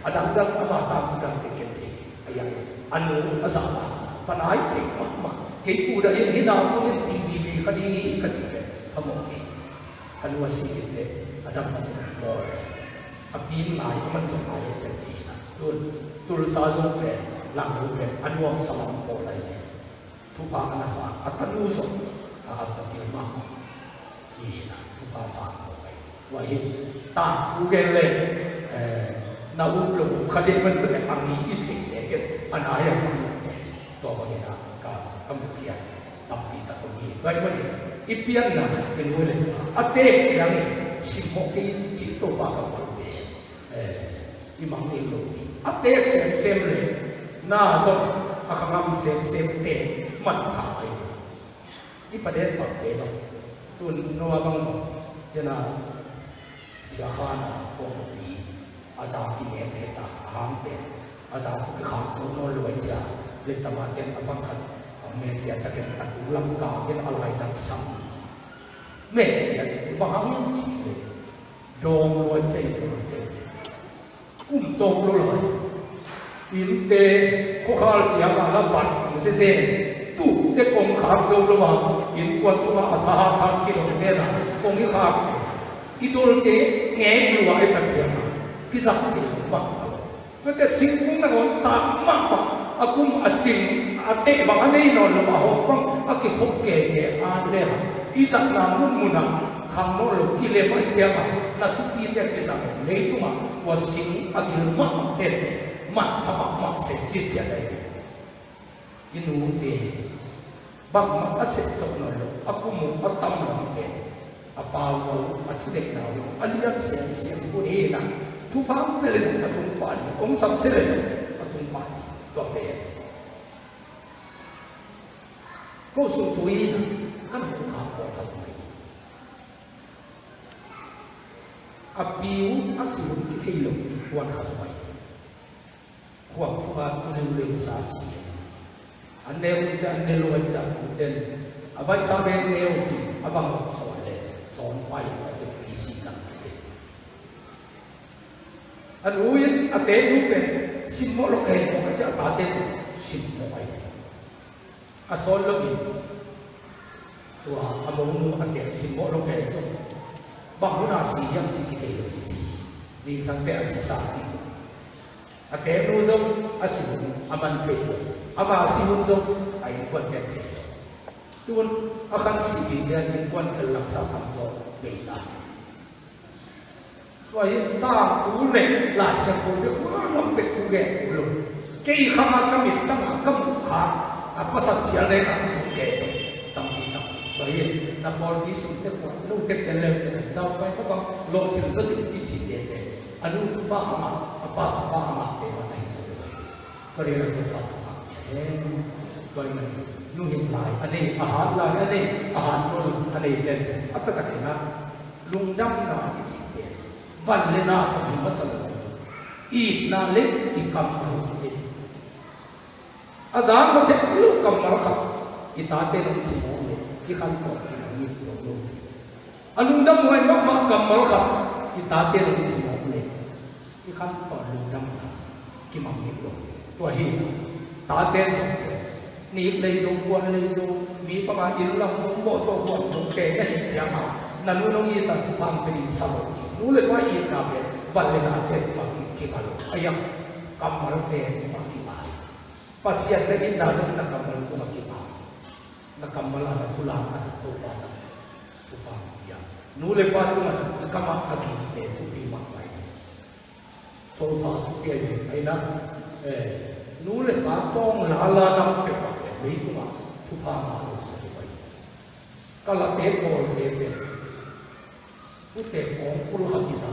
ada da ama ta tu ka ke ke ai ya anu asa fa nai the ma ke ku da yin ni na ko ni TV ka di ka chi pe ha mo ke anu wa si ke ada ma mo api laiมันสมัยจะจีนะตุลสาสงเปหลังรูปแบบอันวงสมองโปอะไรทุกภาคนาสาอัตนุสมอาตติมาอีนะทุกภาษาโปอะไรว่าเห็นตาผู้เกลเลยนาวุฒิลูกคดีมันเป็นอันนี้อีถิ่นเด็กอันอะไรอย่างนี้ตัวบริหารการกำลังเพียรตับปีตับปีไว้วันนี้อีเพียรนะเป็นวันเลยอัตเตยัง16ปีที่ตัวปากกับimam ni lo ate sem le na so akangam sem te man tha ai ni padet pa te lo tun no abang jana sahana ko bi azam ti ne te ta ham te azam ki kham no lo ja le tama te abang khat me ya sa ke atu lam ka ke alai sang sam me ya ba ham chi le dong lo chai to cung tông lô lại in tê khó khăn chỉ là làm vật sẽ dễ tu tê công khám dâu lô mà in quan số mà thà thà kia là thế nào công cái khám cái đồ tê nghe như vậy thật chứ cái gì thì không bằng cái cái sinh cũng là còn tạm mắc mà cũng chỉnh tê bằng anh ấy nói là mà không bằng cái khúc kể anh đây cái gì là muốn nào khám nó là cái lệ mà thế mà là thứ kia cái gì lấy tu màว่าสิ่งอดีตมากเห็น mặt thằng mặt sẽ chia chia đây cái nụ thì bằng mặt sẽ sốc nó luôn aku mau tâm lòng cái apa aku tidak tahu aliran sen pun enak tu paham boleh sampai tumpah orang sampai tumpah tu apa ya kau sutui kan bukan apa apiu asyik kita hidup buat apa? Kuat menulis sasi. Anda muda anda luaja dan abai sampai neoji abang soal pai pada isi nak. Aduin ate lupa simbo lokai macam tate tu simbo pai. Asal lagi. Tua abang ate simbo lokai tu. Bangun nasi yang kita isi, jadi sampai asal. Akhir nuzul asyik aman pelu, ama asyik nuzul ayu kuat jadi. Tuan akan sih dia kuat kelak sama so beda. Wahai tak boleh lah sekolah orang betul belum. Kei kamar kami tengah kemuka apa sahaja mereka betul tapi vậy là mọi cái sự tiếp tục lâu tiếp đến lên thì đâu phải có con lộ trình rất định cái chỉ tiền để anh luôn thứ ba mà để mà này rồi có đây là cái ba mà vậy mình luôn hiện lại anh ấy là anh ấy luôn anh ấy đến áp tất cả cái nào luôn đâm là cái chỉ tiền văn lên nào thì mình mất rồi ít na lên ít cầm luôn azan có thể lúc cầm nó cầm ít ta tên luôn chỉ muốn ikan to ni solo anundam way mak kamal ka itate ro chi mo le ikan to anundam ki mam ni ko to hi tate ni lei zo quan lei zo mi pa ma il lam zo bo to bo zo ke ka hi sia ma na lu no yi ta tu pam pe ni sa lo lu le wa yi ka be van le na te pa ki ka lo ayam kamal te pa ki ba pasiat le in da zo na kamal ko ki ba nakamala na pulang na ito para upang yan. Nule pa ito na nakamak agite ito bimak pa ito. So far, ay na nule pa itong lala ng pepa may ito na upang ako sa iba ito. Kalate po ito ute kong puluhan kita.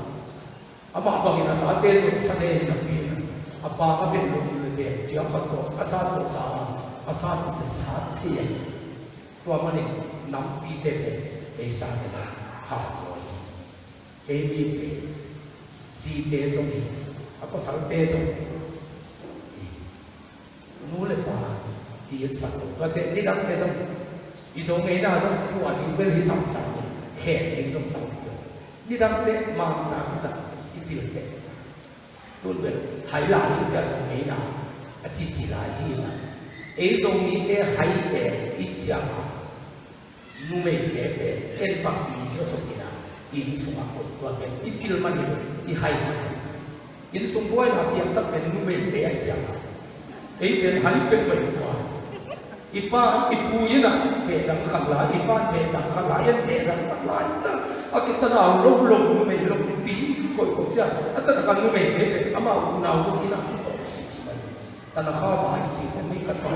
Ama abang inatate sa sanay na pina. Apa kami lumulunod siya pa ito asato sa asato sa tiyan. Tua mana nam PTP desa kita hajoi, ABP, CTSO, apa SALTSO, nulis apa dia satu, kata ni dah kesam, isong ini dah satu tuan ini beri tam satu, kek isong tam tu, ni dah te mang tak satu, itu te, tuan ber, hai lah ni jadi ini dah, cici lah ini, isong ini hai te ijam. Numei ke enfak ni sosokina ini semua kuat yang ikil mani ihai mani ini semua yang yang sampai numei ke aja ini hari perempuan ipa ibu ina bedang kala ipa bedang kala yang bedang kala kita tahu lom numei lom pi kau sia atau tak numei ke ama unau kita tanah kau ini kami kata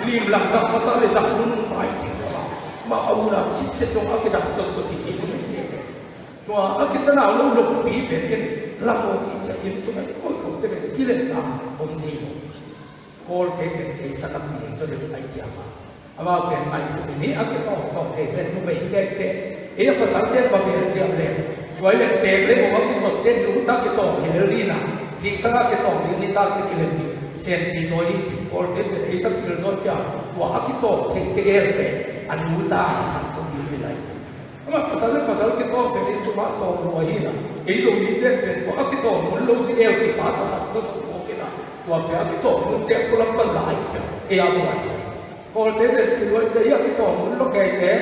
lim langsung pasal lesak gunung faham maula sitong akidak to ti ibu to akita na lo lo bi be ken la mo ki cha yin su mai ko ko te be kile na on ti ko ke ke sa ka ni so de ai cha ma aba ke mai su ni akita to ke be no be ke e pa sa te ba be cha le ko le te le mo ki to te lu ta ke to ni ri na si sa ke to ni ta ke le ni sen ti so yi ko ke be sa ki lo cha wa akito ke be anu ta satu di lain. Ama pasal kita beri cuma tahu wahina. Itu kita waktu kita mulu dia kita satu satu kita. Waktu kita mungkin pulang balik je. Apa lagi? Kalau tidak kita ya kita mulu kayak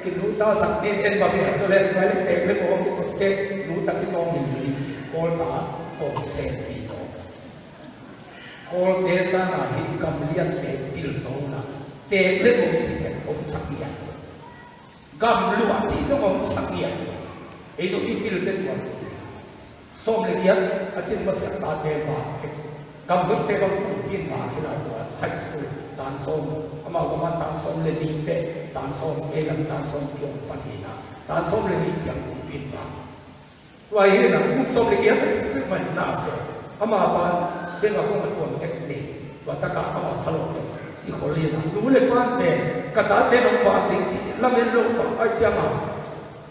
kita sakit dan bagaimana tu leh balik balik orang kita kita kita mili. Kalau tak konsen itu. Kalau desa nak kembalian pil zona. Tệ lên một chỉ cần ông sắc điện, cầm lụa chỉ cho ông sắc điện, ví dụ như cái tên của xóm này kia, ở trên mặt sẽ ta thêm vào cầm vững thế con cũng tin vào cái là của high school tán sôm mà có mà tán sôm lên đi thế tán sôm cái là tán sôm kiểu phát hiện à tán sôm lên đi chẳng cũng tin vào vậy là cũng sôm lên kia cái sự mình nào sẽ mà bạn bên vào cũng một cuốn cái gì và tất cả các bạn thảo luậnที่เขาเรียนรู้เลยว่าเนี่ยกระดาษเทนองฟ้าจริงๆแล้วมันลงไปไอ้เจ้ามา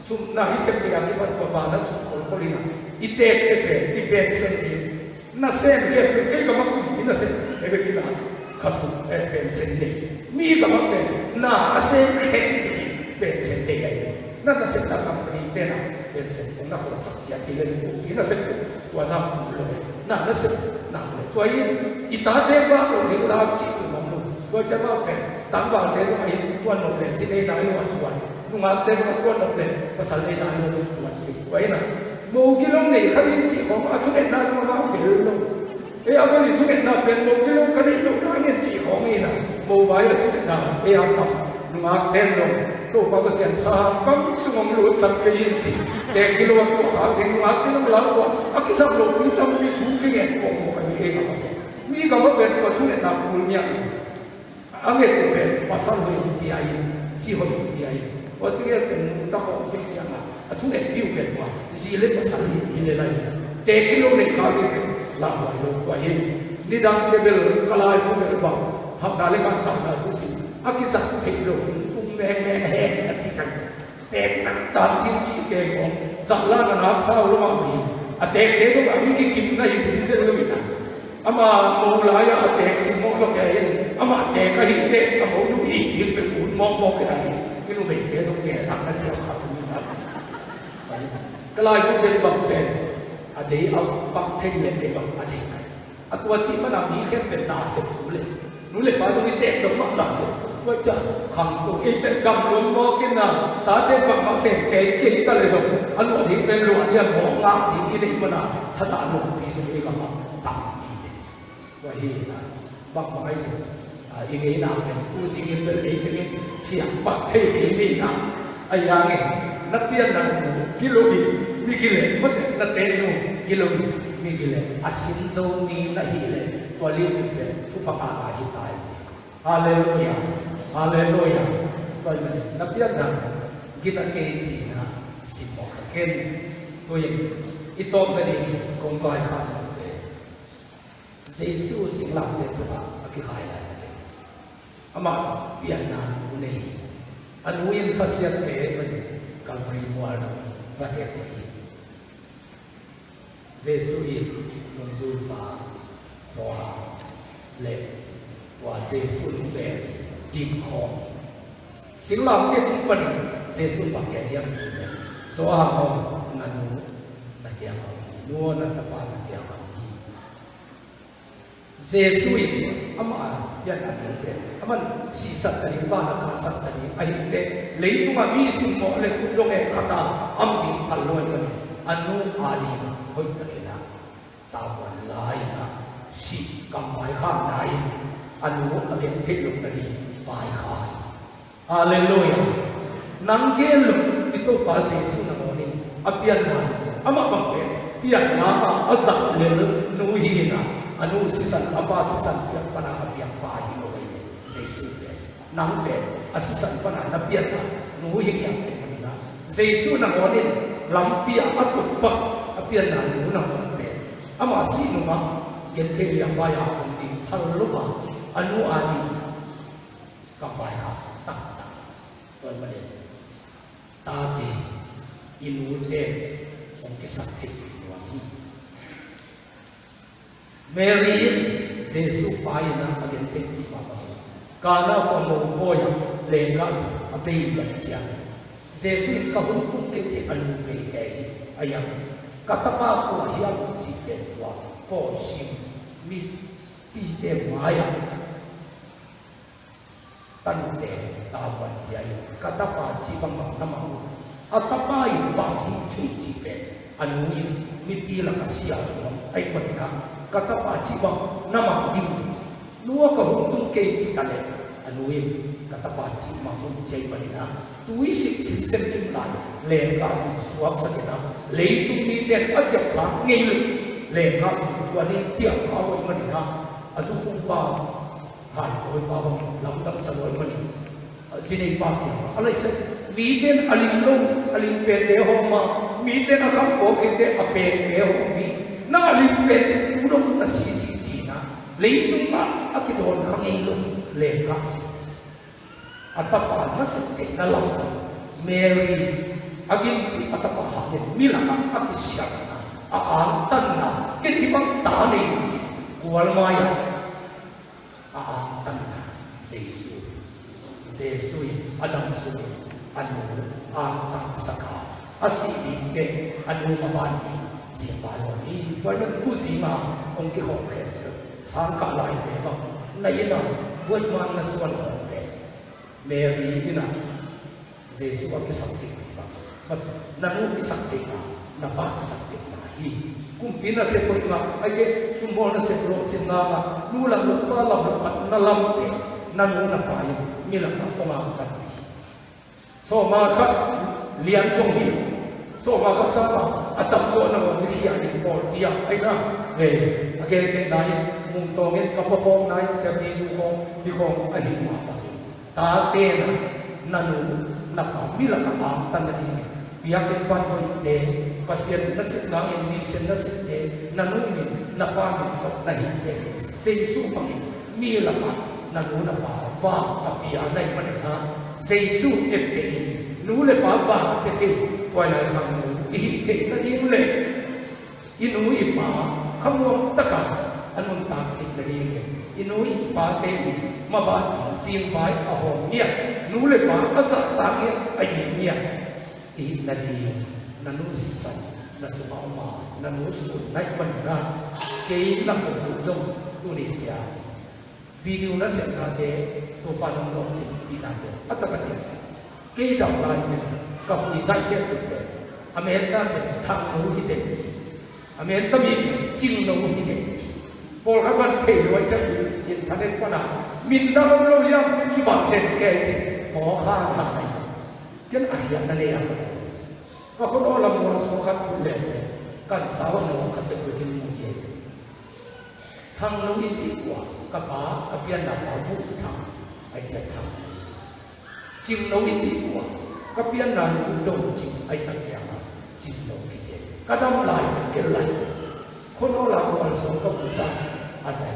สุนัขเสพติดที่มันก็บ้านนั้นสุขคนนี้อีเตะเตะอีเตะเส้นนี้น่าเส้นเก็บเก็บกับมันมีน่าเส้นเก็บกินได้ข้าสุเป็นเส้นนี้มีกับมันเป็นน่าเส้นเก็บเป็นเส้นเดียวนั่นน่าเส้นต่างๆนี่เป็นน่ะเป็นเส้นของนักศึกษาที่เรียนมีน่าเส้นตัวจำเลยน่าเส้นน่าเลยตัวนี้อีตาเทว่าตรงนี้เราจิตมันก็จะว่าเป็นต่างประเทศสมัยตัวนกเป็นสิ่งใดวันนุ่งอาเทศตัวนกเป็นภาษาใดวันไว้นะโมกิลงนี่ขยินจีของอาทุเอ็นนามาบ้างเป็นลงอาก็นี่ทุเอ็นนาเป็นโมกิลงขยินลงขยินจีของนี่นะโมไว้ทุเอ็นนาอาทำนุ่งอาเทศลงตัวก็เสียนสาบังสมองหลุดสักขยินจีแต่กิโลตัวขาเก่งนุ่งอากิลงหลังว่าอากิสับลงนี่จำมีทุกข์เงี้ยของโมกันเองนี่ก็ว่าเป็นตัวทุเอ็นนาบุญยังangin tu pen pasal hui biaya, si hui biaya. Waktu dia pen tak kau pen jangan. Atu pen biu pen wah, si le pasal ini lagi. Tekilo ni kau ni lama lo kau ini. Ni dah kebel kalai pun berbang. Hak dalek kan sama tu si. Aki sak tekilo, meh acikan. Tek sak tanti cike kau. Zaklah kan hak sah rumah ni. Atek itu kami kikim na isi sendiri na. Ama mulaya atek semua lo kain, ama atek kain tek, ama ulu ini berpun mong ke lagi, ini mereka tu ke tak nak jual kat mana. Kalau ituเป็นบางเป็นadaบางเทคนิคเป็นบางada. Aku wajib mana ni kanเป็นนาเสพเลยนู่นเลยป้าตรงนี้เด็กต้องมานาเสพว่าจะขังตัวเองเป็นกำลังมอกินนะตาเจ็บบังมาเสพเก่งเก่งตะเลยส่งอันนี้เป็นหลวงเนี่ยมองงามที่นี่มันนะถ้าตาหลวงปีนี้ก็มาตังว่าเฮ้ยนะบางไม่สิอีกไอ้นางเนี่ยกูสิ่งเป็นเองเนี่ยเพียงปักเทนี่นะไอ้ยังไงนักเรียนนั่งกิโลบิมีกิเลสมันจะนักเรียนนู่นกิโลบิมีกิเลสอาศินโซนีนะกิเลสตัวเลี้ยงเป็นทุกประการที่ตายฮาเลลูยาฮาเลลูยาก็อย่างนักเรียนนั่งกินอะไรจีนะสิบหกเกณฑ์ตัวอย่างอีตอมไม่ได้กงกายขาดเยซูสิ่งหลักเด็ดขาดอภิขายอะไรอามาเปลี่ยนนามอุเนยอันวินพัศยเตมันกัลฟรีมัวร์วัดเอกเยซูอินงซูปาโซฮาเล็บว่าเยซูลุเบลดิมคอสิ่งหลักเด็ดปันเยซูปากแก่เดียมโซฮาของนันนูนักเดียมนัวนัตปานักเดียมเยซูอินอามายันอันนี้เป็นอามันสีสันนี้บ้านอากาศสันนี้ไอ้เด็กเลยตัวมันมีสิ่งหมดเลยคุณลงเอกตาอัมบินอัลลอยกันอันนู้นอาลีเฮ้ยตะเกียนะตาวันลายนะสีกำไฟข้างไหนอันนู้นอะไรเทคโนโลยีไฟข้างฮาเลลูยานังเกลุitu pas Yesus namanya apian nan ama bangke pian nama azab lelu nuhina anu sisan apa sisan pian pana apian pai lo Yesus be nang be asisan pana napian nuhina na Yesus namanya lampia atut pak apian nan nu namanya be ama sinuma yente yang baya di haluwa anu adi kapaya tak tuan balik tadi inute mungkin sakit wangi. Mary Yesus payah nak agentik di bawah. Karena pembawa yang lengkap apa yang dia. Yesus kahun kecil alu kecil ayam. Kata apa yang dia buat kosim mis pide maya. Tante tawan dia kata apa cipang nama atau apa yang bangkit cipe anu ini miti lah kasihan ai mereka kata apa cipang nama ini dua kahuntung kecil tadi anu ini kata apa cipang mencai mereka tuisik sistem lain lengkap suap saja leitung miti ajak lah ngilu lệ các quan đi tiệm khó với mình ha ở chỗ cũng ba hai với ba bằng lắm đằng sau với mình xin đi ba tiệm ở đây sẽ mỹ tên alim pe để họ mà mỹ tên là không có cái tên ở pe để họ mỹ nó alim pe cũng đâu là gì na lấy đúng mà ở cái đồ không nghe luôn lệ các atapa nasik na lang Mary agin atapa hanin milaka akisya aantan na kinibang tani kuwalmaya aantan na Jesu adam suwi anu aantan saka asibike anu mabani siapaloni pada kusima ongki hoke sangka lain memang nayina buat mana suan hoke Mary ina Jesu ang kisakti ba nanu kisakti na ba sakti na hi kung pinasepot nga ay sumbo na sepro sinama nulang lupa na lamte nanu na pa nilang pumangkat so maka lian chong hi so maka sapa atam ko na mo hiya ni Paul iya ay na again dai mung tongin kapopong nai chabi su ko di ko ay mata ta te na nanu na pamila ka tan na din biyak fan ko te pasien na sit lang in mission na sit te nanu ni na pamit ko na hinte Jesu pagi mila ka nanu na pa fa apia nai manha Jesu ette nu le pa va te kwa na kham i te na di le inu i pa kham taka anun ta te na di inu i pa te maba sim vai a ho nia nu le pa asa ta nia ai nia i na di nanu sa na su ma ma nanu su nai ban na ke na ko jong tu ni cha video na se na te to pa no lo chi ti na te ataka te ke da lai te ka pi sai ke tu te Amerika te thang nu hi te Amerika mi ching no hi te Paul các bạn thể nói chắc hiện thành đến quan nào mình đã không lâu nhau khi bảo đền kề gì có khá này cái ảnh hiện ra đây và có đó là một số các cụ lệ cần sáu nó các tự cái mùi gì thằng nó ý chí của các bá các biên là bảo vụ thằng anh chạy thằng chim nó ý chí của các biên là đồng chim anh tăng giảm chim nó ý chí các đông lại cái lạiคนเราหลังวันสองกับผู้สาวอาศัย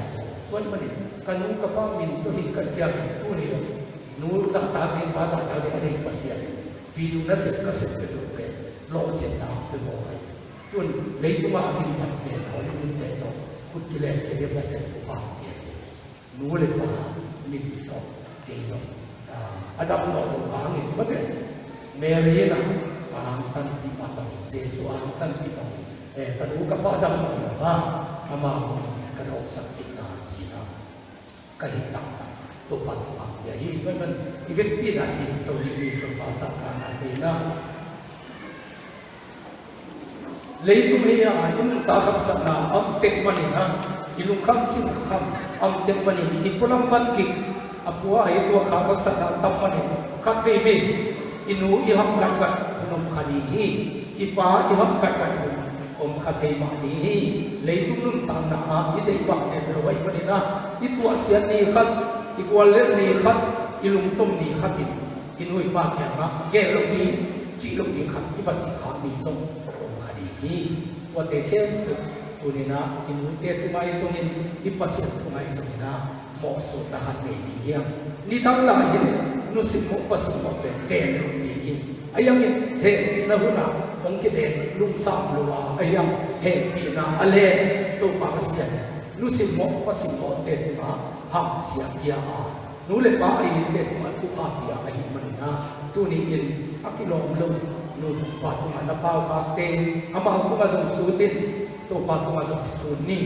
วันมันกันนุ่งกระเป๋ามินตัวหินกันเจียงผู้นี้นู้สักตาเป็นภาษาไทยอะไรภาษาวิวนัสก็เสร็จไปดูเป็นโลกเจตนาเป็นบ่อยจนเลยตัวมาเป็นแบบเปลี่ยนเขาเรื่องเปลี่ยนต่อคุณกิเลสจะเรียกว่าเสร็จตัวบ้านู้เลยว่ามินต่อเจสันอาจารย์บอกว่าอย่างนี้ว่าเป็นเมรีนะอ่านตั้งที่มาตั้งเจสุอ่านตั้งที่มาPadu kepada Allah, amal kerana sakit Cina, kahitang tupat mak jadi memang event pina itu di perpasakan Cina. Lain punya ini tahap sana amtek mana, ilung kam sin kam amtek mana, ipulang fanki, apua itu kahap sana tampani, kafe inu iham kakat nom khalihi, ipa iham kakat khathei ma ni leitung lum tang na i dei bak ne roi bani na i tua sian ni khat i kwal le ni khat i lung tom ni khatin inui pa kya na ge lo ni chi lo ni khat i bat chi kha ni song khadi ni wa te khen tu ni na inu te tu mai song in i pasit tu mai song na mo so ta khat ne ni yang ni thang la hi nu sim mo pasit mo te te lo ni ayang he na hu na ông cái đèn lung sam lùa ai yang hệ bị na ale tôi bảo cái gì nu xin một có xin một tiền mà ham xiang kia à nu lên bảo ai tiền mà tu học kia ai mình na tu ni in cái lòng lung nu bảo tu mà nó bao cả tiền ama aku masuk sutin tu bảo tu masuk suni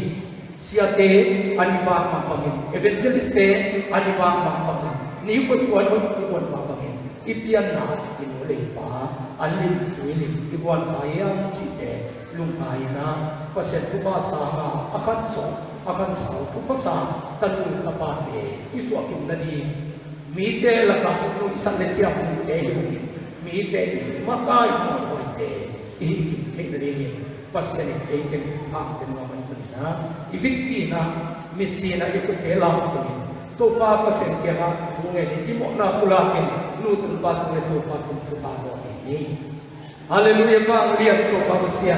sia te aniva ma pangin evangelist te aniva ma pangin ni kuat ma pangin ipian na inulay pa alin tuiling ibuan kaya chite lung kaya na paset kubasa nga akan sa kupasa tanung kapate isu aking nadi mite laka nung isang letya kung ite mite makai mo ko ite ihikin kay nadi paset ite hang na ifiki na misi na ikut kelam tu to pa pasen ke ma thunge ni imo na pulakin nutun pa tu to pa tu thutalo ni haleluya pa lihat to pa sia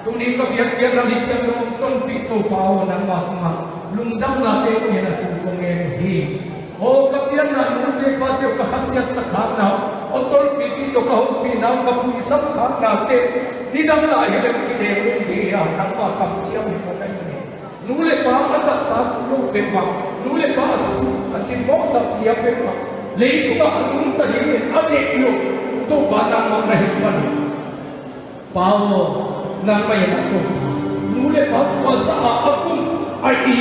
tu ni ka biak biak na lihat to ton pi to pa na ma lungdam na te ni na tu nge hi o ka biak na nute pa te ka khasiat sakha na o tol pi to ka ho pi na ka pui sab kha na te ni dam la hi le ki de ni ya ka pa ka chiam ni ko kai ni nule pa asat ta lu pe pa nule pa asin mo sab sia pe pa le ku ba anun ta ni ade lu to ba na ma na hi pa pa mo na ma ya to nule pa pa sa akun ai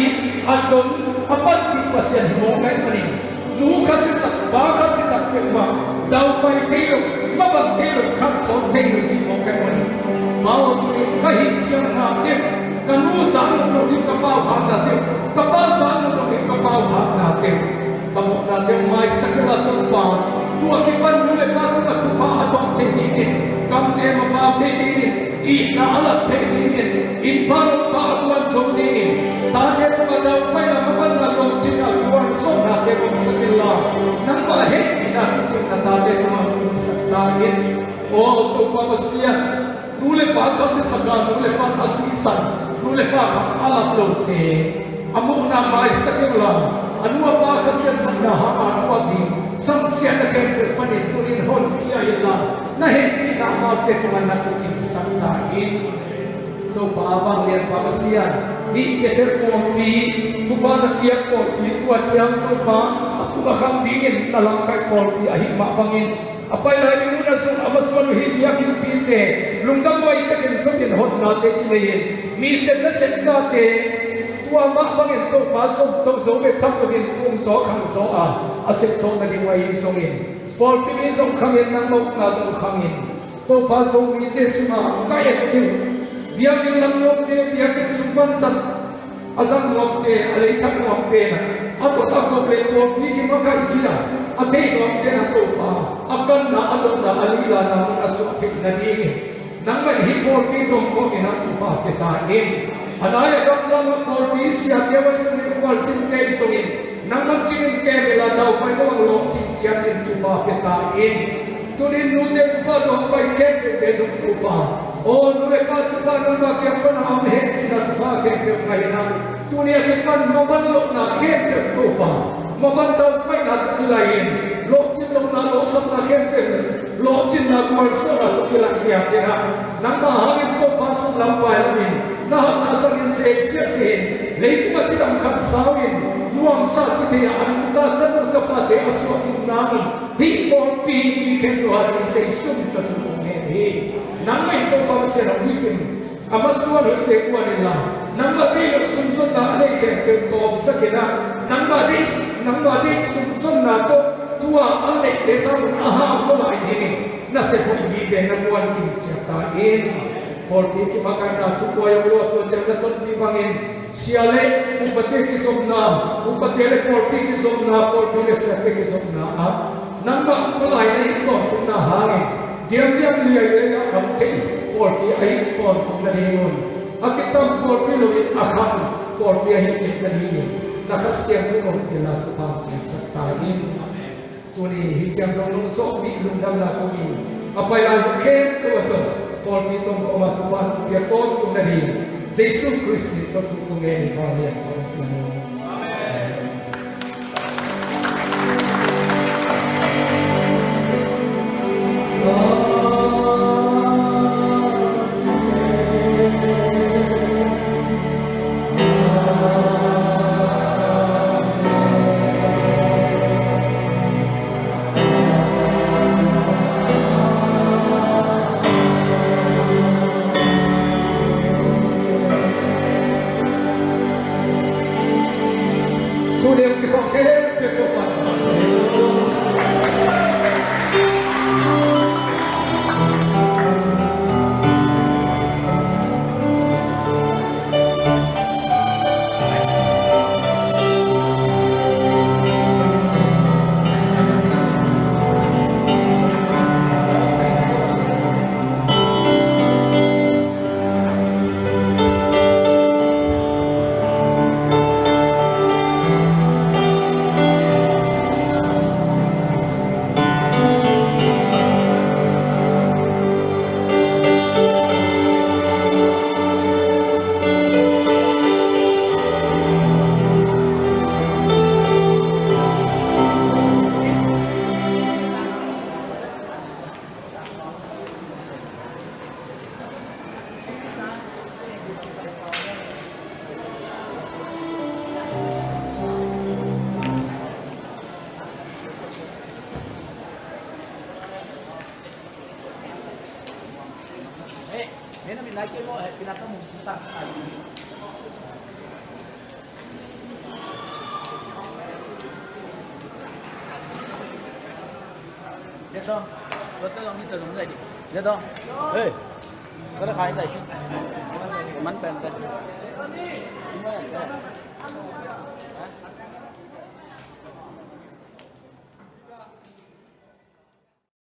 adon apat di pasien mo kai ni nu kasi sak ba kasi sak pe pa dau pai thelo ma ba thelo khat so thelo ni mo kai ni ma o ni kai kiam na te kanu san no ni ka pa ha na te ka pa san no ni ka pa ha na te ka mo na te mai sakla tu pa tu ki pan nu le pa tu ka su pa adon the ni ni kam ne ma pa the ni ni I na ala the ni ni in pa pa tuan so ni ta te ma dau pai na ma pan na lo chi na tuan so na te ko sakilla nang ba he na chi na ta te ma sakta ni o tu pa sia nule pa ka se saka nule pa asisan nule pa ala lo te amu na mai sakilla anua pa ka se sakna ha anua di sam sia na ke pa ni tu ni hon kia ila na he ni na ma te tu na ku chi sakta ni to pa ba le pa sia ni ke te ko mi tu ba na pia ko ni tu achang tu pa aku ba kham dingin dalam kai ko di ahi ma bangin apa yang hari ini nasun amaswan hidia kita lungkap wa ita ke sokin hot na te ni mi se na se na te tua ma bangin to pa so to so be thap ko din kum so khang so a asek so na din wa yin so in por ti mi so khang in nang mo na so khang in to pa so mi te suma ka ye te dia ke nang mo te dia ke supan san asam mo te alai thak mo te na ato ta ko pe to ni ki ma ka sia ate ko te na to pa akan na adon na alila na mo asu thik na ni nang ma hi por ki to ko ni na tu pa te ta ni adaya kam na mo por ki sia te wa sin ni ko sin te so ni nang ma chin ke la dau pa ko lo chin chia tin tu pa te ta ni tu ni nu te pa do pa ke te zo tu pa o nu le pa tu pa nu ma ke pa na am he ni na tu pa ke te pa na tu ni ke pan mo ban lo na ke te tu pa mo ban do pa na tu la yin lo chin lo na lo sam na ke te lo chin na ko so na tu la ke ya ke na nang ma ha ni ko pa su lam pa ni na ha na sa yin se se le ku ma ti dam khat sa yin nuam sa ti te an ta ta nu ka pa te aso ti na ni hi por pi ni ke do ha ni se su ta tu ne he nang mai to pa se ra wi kin amaswa ro te ku ani la nang ma te sun sun na ale ke to sa ke na nang ma de sun sun na to tua ale te sa a ha so la ni na se ko ji ke na wan ki cha ta in por ti ki ma kai na su ko yo lo to cha na to ti bangin siale upate ki somna upate le por ti ki somna por ti le sa ki somna a nang ba ko lai ni ko na ha ni diam liya ya am ke por ti ai ko na ni mon akitam por ti lo ni akhan por ti ai ki na ni na ka siam ko ti na tu pa ki sa ta ni tu ni hi jam dong so bi lung dam la ko ni apa yang ke ko so por ti tong ko ma tu pa ki ko tu na ni Jesus Christ to tu ko ni ba ni ko si mo Ini namin lagi mo, pinakamunta sa kanya. Dito, betul yang itu dong tadi. Dito, hei, kada kain tayo sih. Man pen pen. Gimana?